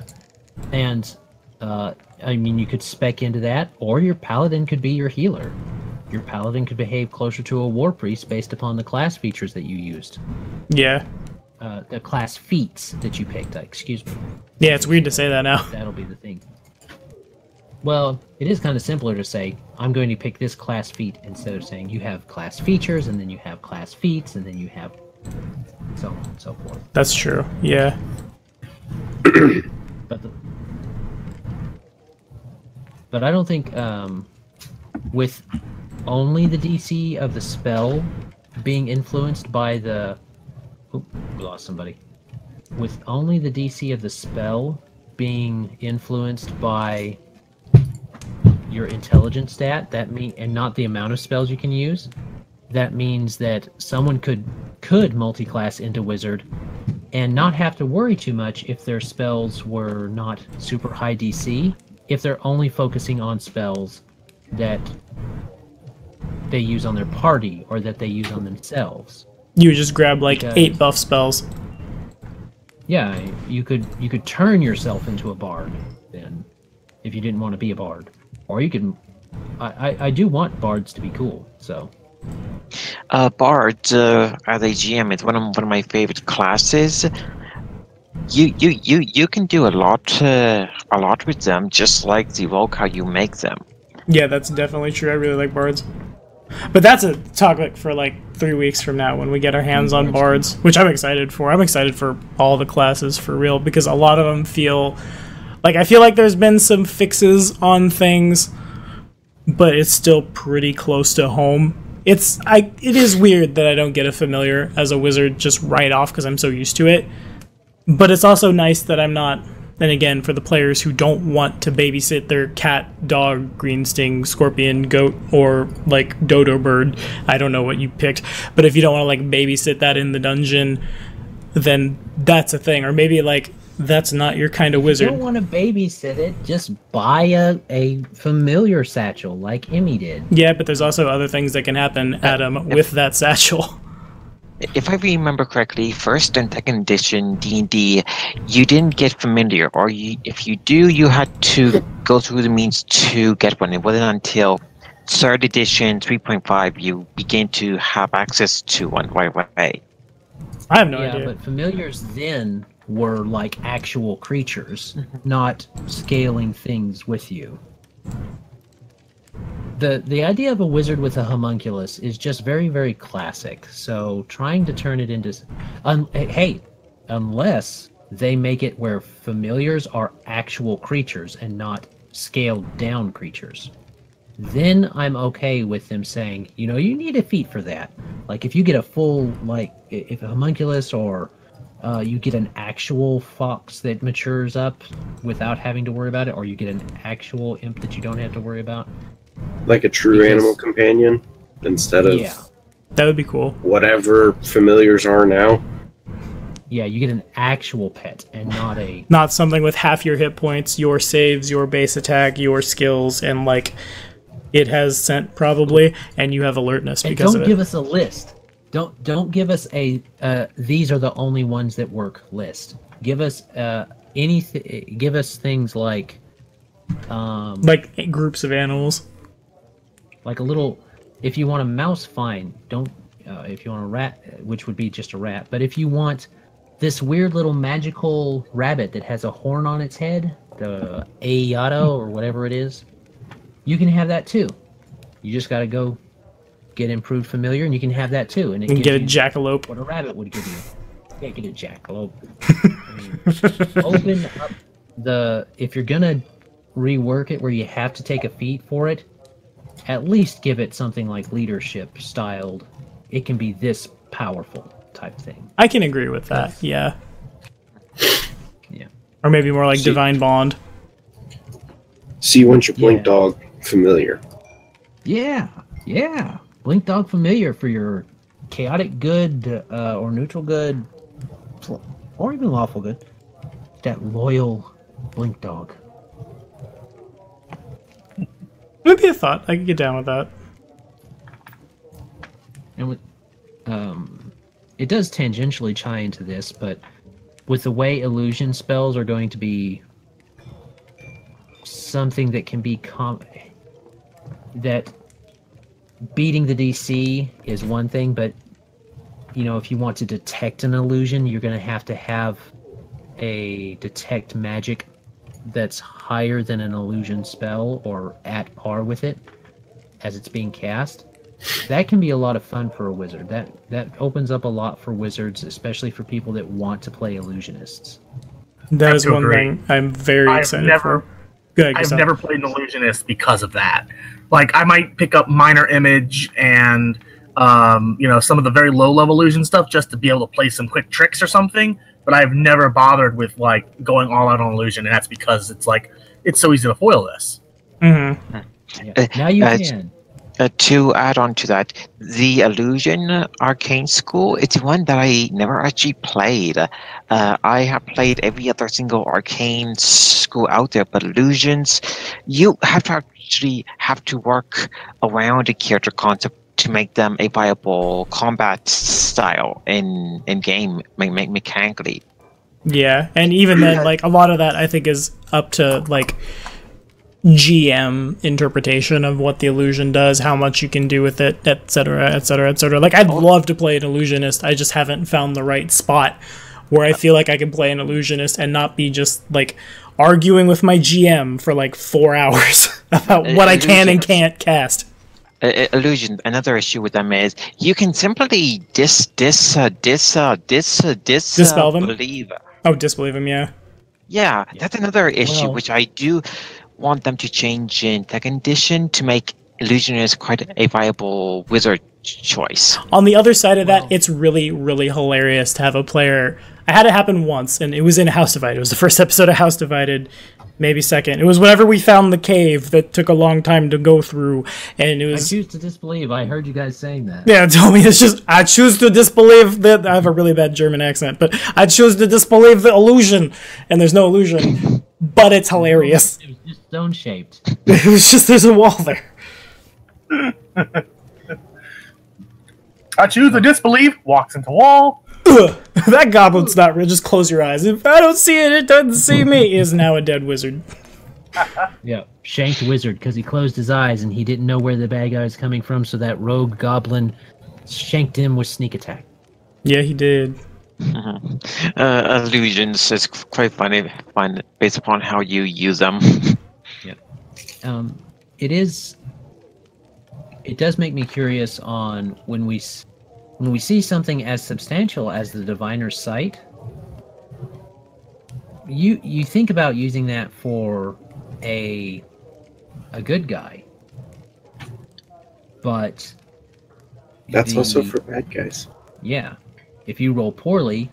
And, I mean, you could spec into that, or your paladin could be your healer. Your paladin could behave closer to a war priest based upon the class features that you used. Yeah. The class feats that you picked, excuse me. Yeah, it's weird to say that now. That'll be the thing. Well, it is kind of simpler to say, I'm going to pick this class feat, instead of saying you have class features, and then you have class feats, and then you have so on and so forth. That's true, yeah. But I don't think, with only the DC of the spell being influenced by the... Oop, we lost somebody. With only the DC of the spell being influenced by your intelligence stat, and not the amount of spells you can use, that means that someone could multi-class into wizard and not have to worry too much if their spells were not super high DC, if they're only focusing on spells that they use on their party or that they use on themselves. You would just grab like 8 buff spells. Yeah, you could turn yourself into a bard then, if you didn't want to be a bard. Or you could... I do want bards to be cool, so... Bards, as a GM, is one of my favorite classes. You can do a lot with them, just like the rogue how you make them. Yeah, that's definitely true. I really like bards. But that's a topic for like 3 weeks from now when we get our hands on bards, which I'm excited for. I'm excited for all the classes for real because a lot of them feel like I feel like there's been some fixes on things, but it's still pretty close to home. It is weird that I don't get a familiar as a wizard just right off because I'm so used to it. But it's also nice that I'm not. And again, for the players who don't want to babysit their cat, dog, green sting, scorpion, goat, or like dodo bird, I don't know what you picked, but if you don't want to like babysit that in the dungeon, then that's a thing. Or maybe like that's not your kind of wizard. If you don't want to babysit it, just buy a familiar satchel like Emmy did. Yeah, but there's also other things that can happen, Adam, with that satchel. If I remember correctly, first and second edition D&D, you didn't get familiar, or if you do, you had to go through the means to get one. It wasn't until third edition 3.5 you begin to have access to one right away. I have no idea. Yeah, but familiars then were like actual creatures, not scaling things with you. The idea of a wizard with a homunculus is just very, very classic. So trying to turn it into... unless they make it where familiars are actual creatures and not scaled down creatures, then I'm okay with them saying, you know, you need a feat for that. Like if you get a full, like, if a homunculus or you get an actual fox that matures up without having to worry about it, or you get an actual imp that you don't have to worry about. Like a true animal companion instead of that would be cool. Whatever familiars are now. Yeah, you get an actual pet and not a... Not something with half your hit points, your saves, your base attack, your skills, and like it has scent probably, and you have alertness because of it. Don't give us a list. Don't give us a these are the only ones that work list. Give us anything. Give us things like groups of animals. Like a little. If you want a mouse, fine. Don't. If you want a rat, which would be just a rat, but if you want this weird little magical rabbit that has a horn on its head, the Ayato or whatever it is, you can have that too. You just got to go get improved familiar, and you can have that too. And you can get a jackalope. What a rabbit would give you. Yeah, get a jackalope. Open up the. If you're gonna rework it where you have to take a feat for it, at least give it something like leadership styled. It can be this powerful type thing. I can agree with that. Yeah. Yeah. Or maybe more like Divine Bond. So you want your Blink Dog familiar? Yeah. Yeah. Blink Dog familiar for your chaotic good or neutral good, or even lawful good. That loyal Blink Dog. Maybe a thought. I could get down with that. And with, it does tangentially tie into this, but with the way illusion spells are going to be something that can be that beating the DC is one thing, but you know, if you want to detect an illusion, you're going to have a detect magic that's higher than an illusion spell or at par with it as it's being cast. That can be a lot of fun for a wizard. That opens up a lot for wizards, especially for people that want to play illusionists. That is one thing I'm very excited for. I've never played an illusionist because of that. Like, I might pick up minor image and some of the very low level illusion stuff just to be able to play some quick tricks or something. But I've never bothered with like going all out on illusion, and that's because it's like it's so easy to foil this. Mm-hmm. Yeah. Now you can. To add on to that, the Illusion Arcane School, it's one that I never actually played. I have played every other single Arcane School out there, but Illusions, you have to work around the character concept to make them a viable combat style in game mechanically. Yeah, and even then, like, a lot of that I think is up to like GM interpretation of what the illusion does, how much you can do with it, etc., etc., etc. Like, I'd love to play an illusionist. I just haven't found the right spot where I feel like I can play an illusionist and not be just like arguing with my GM for like 4 hours about what I can and can't cast. Illusion. Another issue with them is you can simply disbelieve them. Oh, disbelieve them. Yeah, that's another issue which I do want them to change in second edition to make Illusionist quite a viable wizard choice. On the other side of that, it's really, really hilarious to have a player. I had it happen once, and it was in House Divided. It was the first episode of House Divided, maybe second. It was whenever we found the cave that took a long time to go through, and it was. I choose to disbelieve. I heard you guys saying that. Yeah, tell me. It's just I choose to disbelieve that I have a really bad German accent, but I choose to disbelieve the illusion, and there's no illusion, but it's hilarious. It was just stone shaped. It was just there's a wall there. I choose to disbelieve. Walks into wall. Ugh, that goblin's not real. Just close your eyes. If I don't see it, it doesn't see me. Is now a dead wizard. Yeah, shanked wizard because he closed his eyes and he didn't know where the bad guy was coming from. So that rogue goblin shanked him with sneak attack. Yeah, he did. Illusions is quite funny based upon how you use them. Yeah, it does make me curious on when we see something as substantial as the Diviner's Sight. You think about using that for a good guy, but that's also for bad guys. Yeah, if you roll poorly,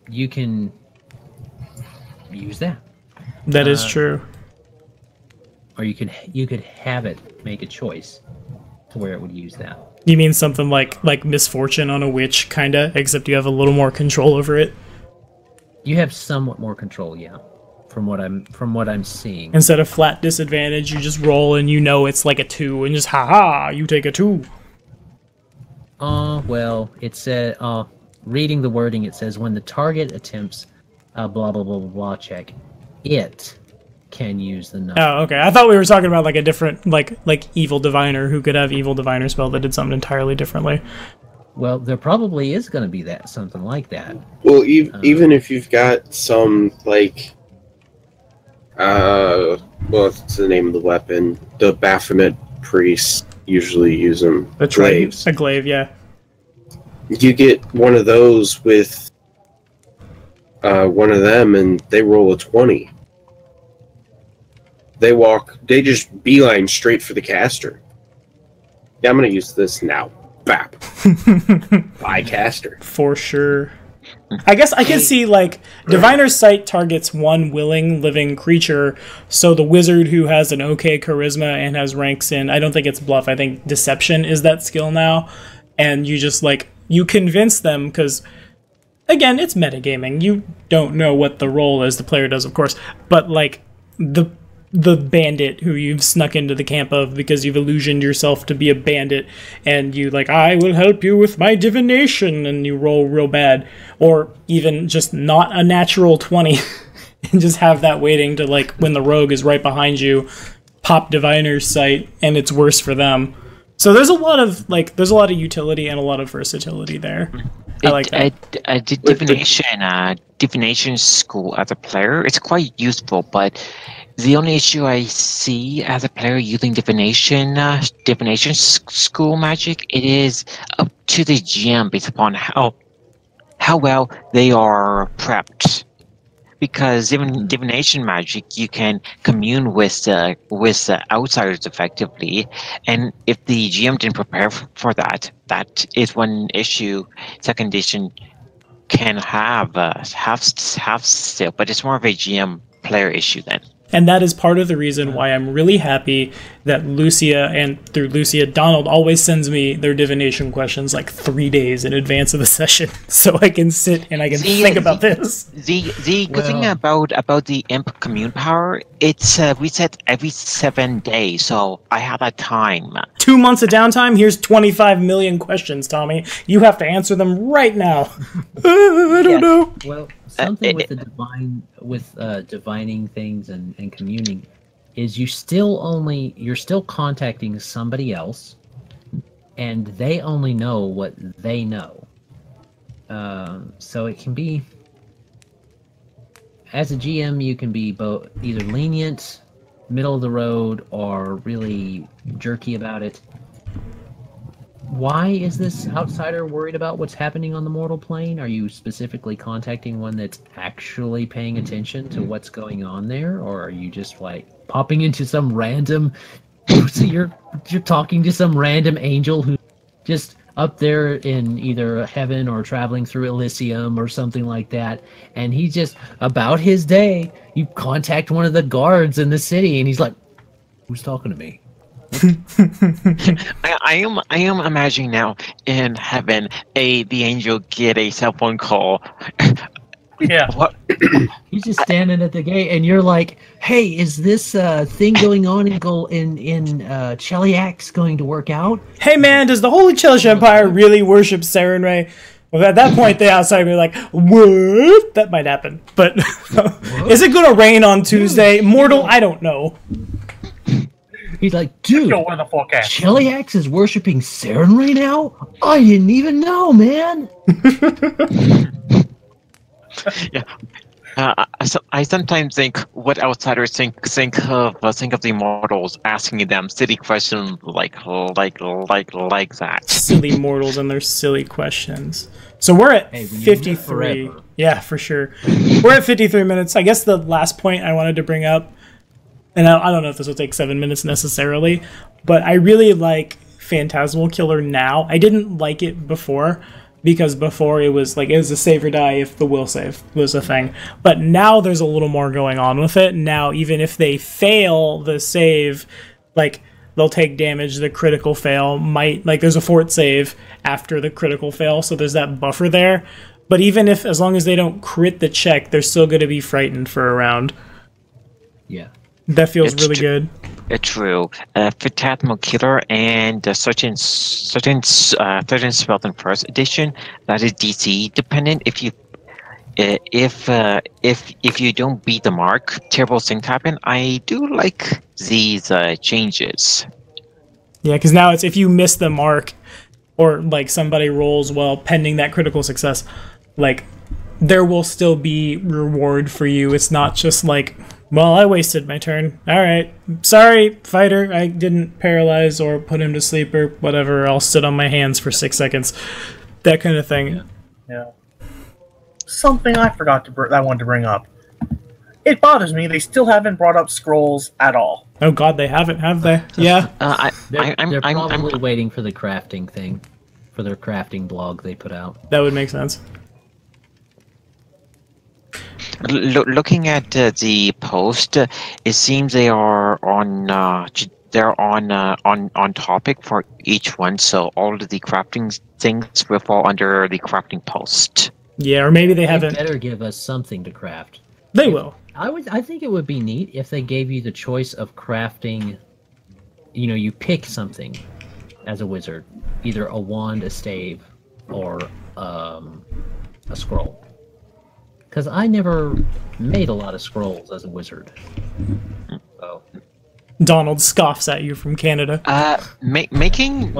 you can use that. That is true. Or you could have it make a choice to where it would use that. You mean something like misfortune on a witch, kinda, except you have a little more control over it. You have somewhat more control, yeah. From what I'm seeing. Instead of flat disadvantage, you just roll and you know it's like a 2 and just haha, you take a 2. Well, it said reading the wording, it says when the target attempts a blah blah blah blah blah check, it can use the number. Oh, okay. I thought we were talking about like a different like evil diviner who could have evil diviner spell that did something entirely differently. Well, there probably is going to be something like that. Well, even if you've got some like what's the name of the weapon? The Baphomet priests usually use them. The glaives. A glaive, yeah. You get one of those with one of them, and they roll a 20. They just beeline straight for the caster. Yeah, I'm gonna use this now. Bap. By caster. For sure. I guess I can see, like, Diviner's Sight targets one willing living creature, so the wizard who has an okay charisma and has ranks in, I don't think it's bluff, I think deception is that skill now, and you just, like, you convince them, because, again, it's metagaming. You don't know what the role is, the player does, of course, but, like, the bandit who you've snuck into the camp of because you've illusioned yourself to be a bandit, and you like, I will help you with my divination, and you roll real bad, or even just not a natural 20 and just have that waiting to, like, when the rogue is right behind you, pop Diviner's Sight, and it's worse for them. So there's a lot of utility and a lot of versatility there. I like that. I did divination school as a player. It's quite useful, but the only issue I see as a player using divination school magic, it is up to the GM based upon how well they are prepped. Because even divination magic, you can commune with the outsiders effectively, and if the GM didn't prepare for that, that is one issue. Second edition can have still, but it's more of a GM player issue then. And that is part of the reason why I'm really happy that Lucia, and through Lucia, Donald always sends me their divination questions like 3 days in advance of the session, so I can sit and I can think about this. The good thing about the imp commune power, it's reset every 7 days, so I have that time. 2 months of downtime. Here's 25 million questions, Tommy. You have to answer them right now. I don't know. Well, something with the divining things and communing is you're still contacting somebody else, and they only know what they know. So it can be, as a GM, you can be both either lenient, middle of the road, or really jerky about it. Why is this outsider worried about what's happening on the mortal plane? Are you specifically contacting one that's actually paying attention to what's going on there, or are you just like popping into some random? So you're talking to some random angel who's just up there in either heaven or traveling through Elysium or something like that, and he's just about his day. You contact one of the guards in the city, and he's like, "Who's talking to me?" I am imagining now in heaven the angel get a cell phone call. Yeah. What? He's just standing at the gate, and you're like, "Hey, is this thing going on in Cheliax going to work out?" Hey man, does the Holy Chelish Empire really worship Sarenrae? Well, at that point, the outside would be like, "What?" That might happen, but is it going to rain on Tuesday? Mortal, I don't know. He's like, dude, Cheliax is worshipping Sarenrae now? I didn't even know, man. Yeah. I sometimes think what outsiders think of the mortals asking them silly questions like that. Silly mortals and their silly questions. So we're at 53. Yeah, for sure. We're at 53 minutes. I guess the last point I wanted to bring up, and I don't know if this will take 7 minutes necessarily, but I really like Phantasmal Killer now. I didn't like it before, because before it was a save or die if the will save was a thing. But now there's a little more going on with it. Now, even if they fail the save, like they'll take damage. The critical fail might, like, there's a fort save after the critical fail, so there's that buffer there. But even if, as long as they don't crit the check, they're still going to be frightened for a round. Yeah. That feels really good. True. Phantasmal Killer and certain spells in first edition, that is DC dependent. If you don't beat the mark, terrible things happen. I do like these changes. Yeah, because now it's if you miss the mark, or like somebody rolls well pending that critical success, like there will still be reward for you. It's not just like, well, I wasted my turn. All right, sorry, fighter, I didn't paralyze or put him to sleep or whatever. I'll sit on my hands for 6 seconds. That kind of thing. Yeah. Something I forgot I wanted to bring up. It bothers me they still haven't brought up scrolls at all. Oh God, they haven't, have they? Yeah. They're probably waiting for the crafting thing, for their crafting blog they put out. That would make sense. Looking at the post, it seems they are on topic for each one. So all of the crafting things will fall under the crafting post. Yeah, or maybe they haven't. Better give us something to craft. They will. I think it would be neat if they gave you the choice of crafting. You know, you pick something as a wizard, either a wand, a stave, or a scroll. Because I never made a lot of scrolls as a wizard. So. Donald scoffs at you from Canada. Making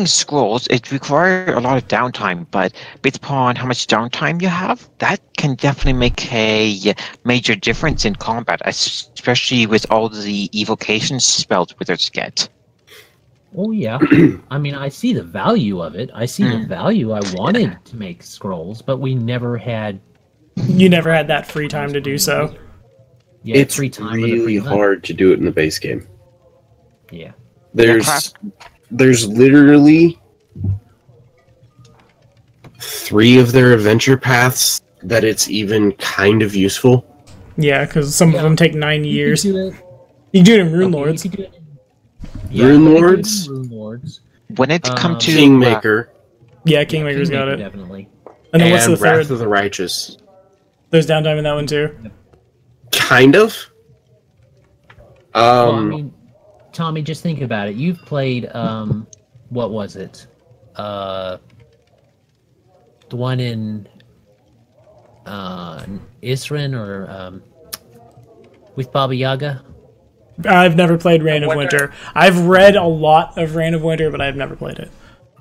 scrolls, it requires a lot of downtime, but based upon how much downtime you have, that can definitely make a major difference in combat, especially with all the evocation spells wizards get. Oh yeah, I mean, I see the value of it. I see the value. I wanted to make scrolls, but we never had. You never had that free time to do so. Yeah, it's free time really hard to do it in the base game. Yeah. There's literally 3 of their adventure paths that it's even kind of useful. Yeah, because some of them take 9 years. You can do it in Rune Lords. Rune Lords? Rune Lords. When it comes to Kingmaker. Yeah, Kingmaker's got it. Definitely. And then what's the third? Wrath of the Righteous. There's downtime in that one too. Kind of. Well, I mean, Tommy, just think about it. You've played, what was it? The one in Isrin or with Baba Yaga? I've never played Reign of Winter. I've read a lot of Reign of Winter, but I've never played it.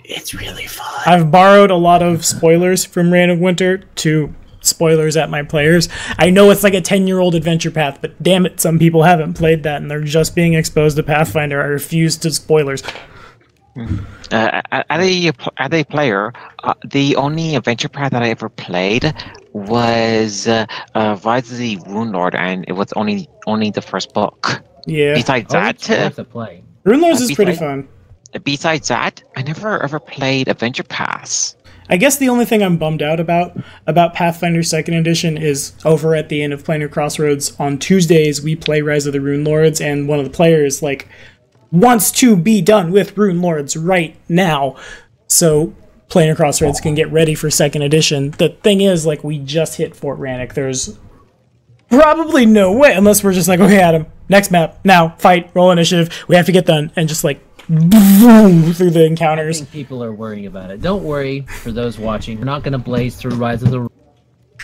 It's really fun. I've borrowed a lot of spoilers from Reign of Winter to spoilers at my players. I know it's like a 10-year-old adventure path, but damn it, some people haven't played that and they're just being exposed to Pathfinder. I refuse to spoilers. As a player, the only adventure path that I ever played was Rise of the Rune Lord, and it was only the first book. Yeah. Besides It's worth that, a play. Rune Lords is pretty fun. Besides that, I never ever played adventure paths. I guess the only thing I'm bummed out about Pathfinder 2nd Edition is over at the end of Planar Crossroads on Tuesdays we play Rise of the Rune Lords, and one of the players like wants to be done with Rune Lords right now, so Planar Crossroads can get ready for 2nd Edition. The thing is, like, we just hit Fort Rannoch. There's probably no way, unless we're just like, okay, Adam, next map, now, fight, roll initiative, we have to get done, and just like boom through the encounters. I think people are worrying about it. Don't worry, for those watching, we're not going to blaze through Rise of the...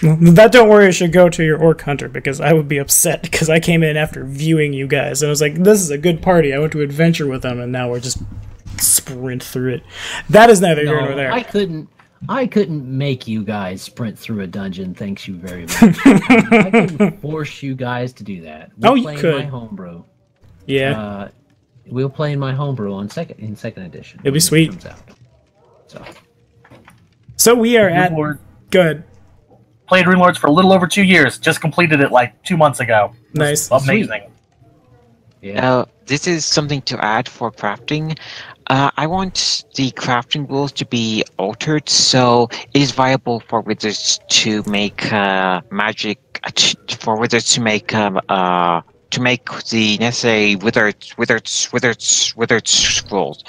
That don't worry should go to your Orc Hunter, because I would be upset, because I came in after viewing you guys, and I was like, this is a good party, I went to adventure with them, and now we're just sprint through it. That is neither here nor there. I couldn't make you guys sprint through a dungeon, thanks you very much. I couldn't force you guys to do that. You could. My homebrew. Yeah. We'll play in my homebrew in second edition. It'll be sweet. Comes out. So we are at... Good. Played Rune Lords for a little over 2 years. Just completed it like 2 months ago. Nice. Amazing. Yeah. This is something to add for crafting. I want the crafting rules to be altered so it is viable for wizards to make magic. For wizards to make to make the necessary withered scrolls.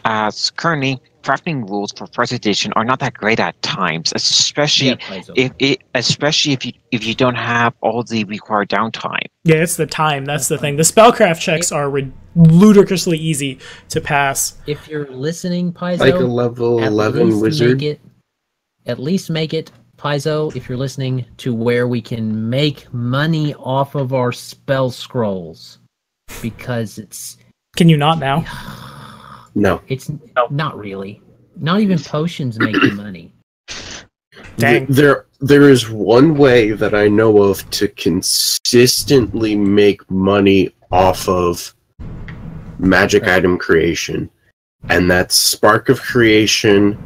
As currently, crafting rules for first edition are not that great at times, especially if you don't have all the required downtime. Yeah, it's the time. That's the thing. The spellcraft checks are ludicrously easy to pass. If you're listening, Paizo, Like a level 11 wizard. At least make it, Paizo, if you're listening, to where we can make money off of our spell scrolls. Because it's... Can you not now? No. It's not really. Not even potions make you money. Dang. There is one way that I know of to consistently make money off of magic item creation, and that's Spark of Creation,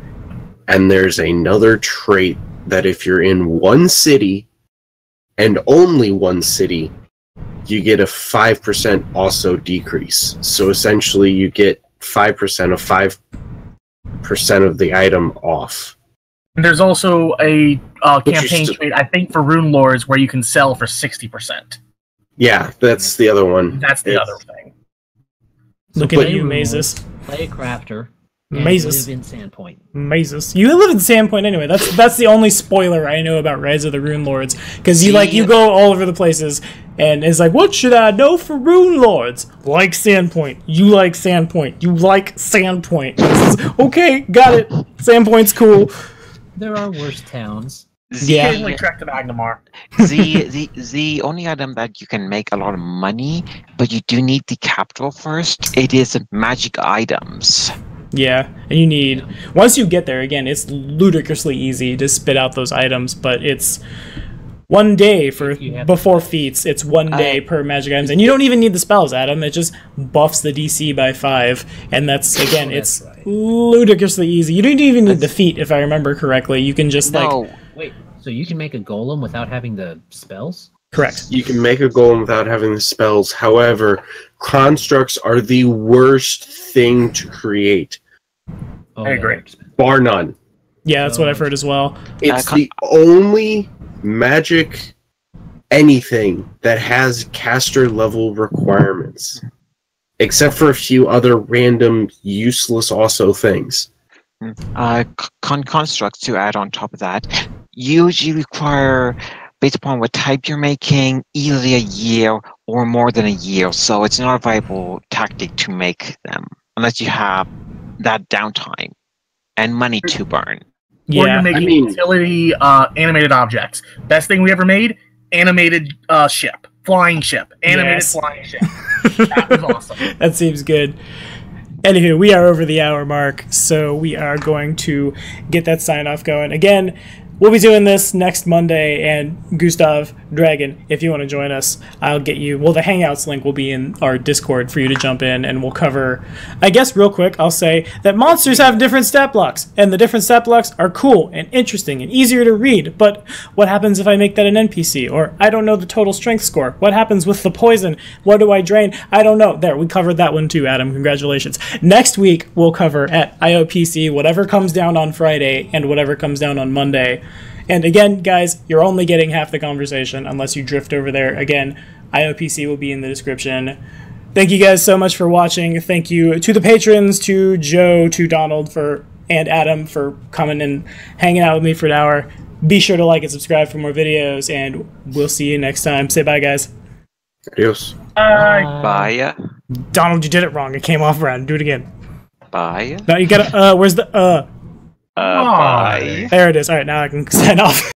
and there's another trait that if you're in one city, and only one city, you get a 5% also decrease. So essentially you get 5% of 5% of the item off. And there's also a campaign trait, I think, for Rune Lords where you can sell for 60%. Yeah, that's the other one. That's the other thing. Looking at you, Mazes. Play a crafter. And Mazes. live in Sandpoint. Mazes. You live in Sandpoint anyway. That's the only spoiler I know about Rise of the Rune Lords. Because you go all over the places, and it's like, what should I know for Rune Lords? Like Sandpoint. You like Sandpoint. You like Sandpoint. Okay, got it. Sandpoint's cool. There are worse towns. Yeah. Occasionally trek to Magnamar. The only item that you can make a lot of money, but you do need the capital first, it is magic items. Yeah, and you need... Once you get there, again, it's ludicrously easy to spit out those items, but it's 1 day for before feats. It's 1 day per magic items, and you don't even need the spells, Adam. It just buffs the DC by 5, and that's, again, it's ludicrously easy. You don't even need the feat, if I remember correctly. You can just, Wait, so you can make a golem without having the spells? Correct. You can make a golem without having the spells. However, constructs are the worst thing to create. Oh, I agree. Bar none. Yeah, that's what I've heard as well. It's the only magic anything that has caster level requirements. Except for a few other random, useless also things. Constructs, to add on top of that, usually require, based upon what type you're making, either a year or more than a year. So it's not a viable tactic to make them unless you have that downtime and money to burn. Yeah, Or you're making utility animated objects. Best thing we ever made, animated ship. Flying ship. Animated flying ship. That was awesome. That seems good. Anywho, we are over the hour mark, so we are going to get that sign-off going. Again, we'll be doing this next Monday, and Gustav, Dragon, if you want to join us, I'll get you... Well, the Hangouts link will be in our Discord for you to jump in, and we'll cover... I guess, real quick, I'll say that monsters have different stat blocks, and the different stat blocks are cool and interesting and easier to read, but what happens if I make that an NPC? Or, I don't know the total strength score. What happens with the poison? What do I drain? I don't know. There, we covered that one too, Adam. Congratulations. Next week, we'll cover at IOPC whatever comes down on Friday and whatever comes down on Monday. And again, guys, you're only getting half the conversation unless you drift over there. Again, IOPC will be in the description. Thank you guys so much for watching. Thank you to the patrons, to Joe, to Donald, and Adam for coming and hanging out with me for an hour. Be sure to like and subscribe for more videos, and we'll see you next time. Say bye, guys. Adios. Bye. Donald, you did it wrong. It came off round. Do it again. Bye. No, you gotta, where's the, Bye. There it is. All right, now I can sign off.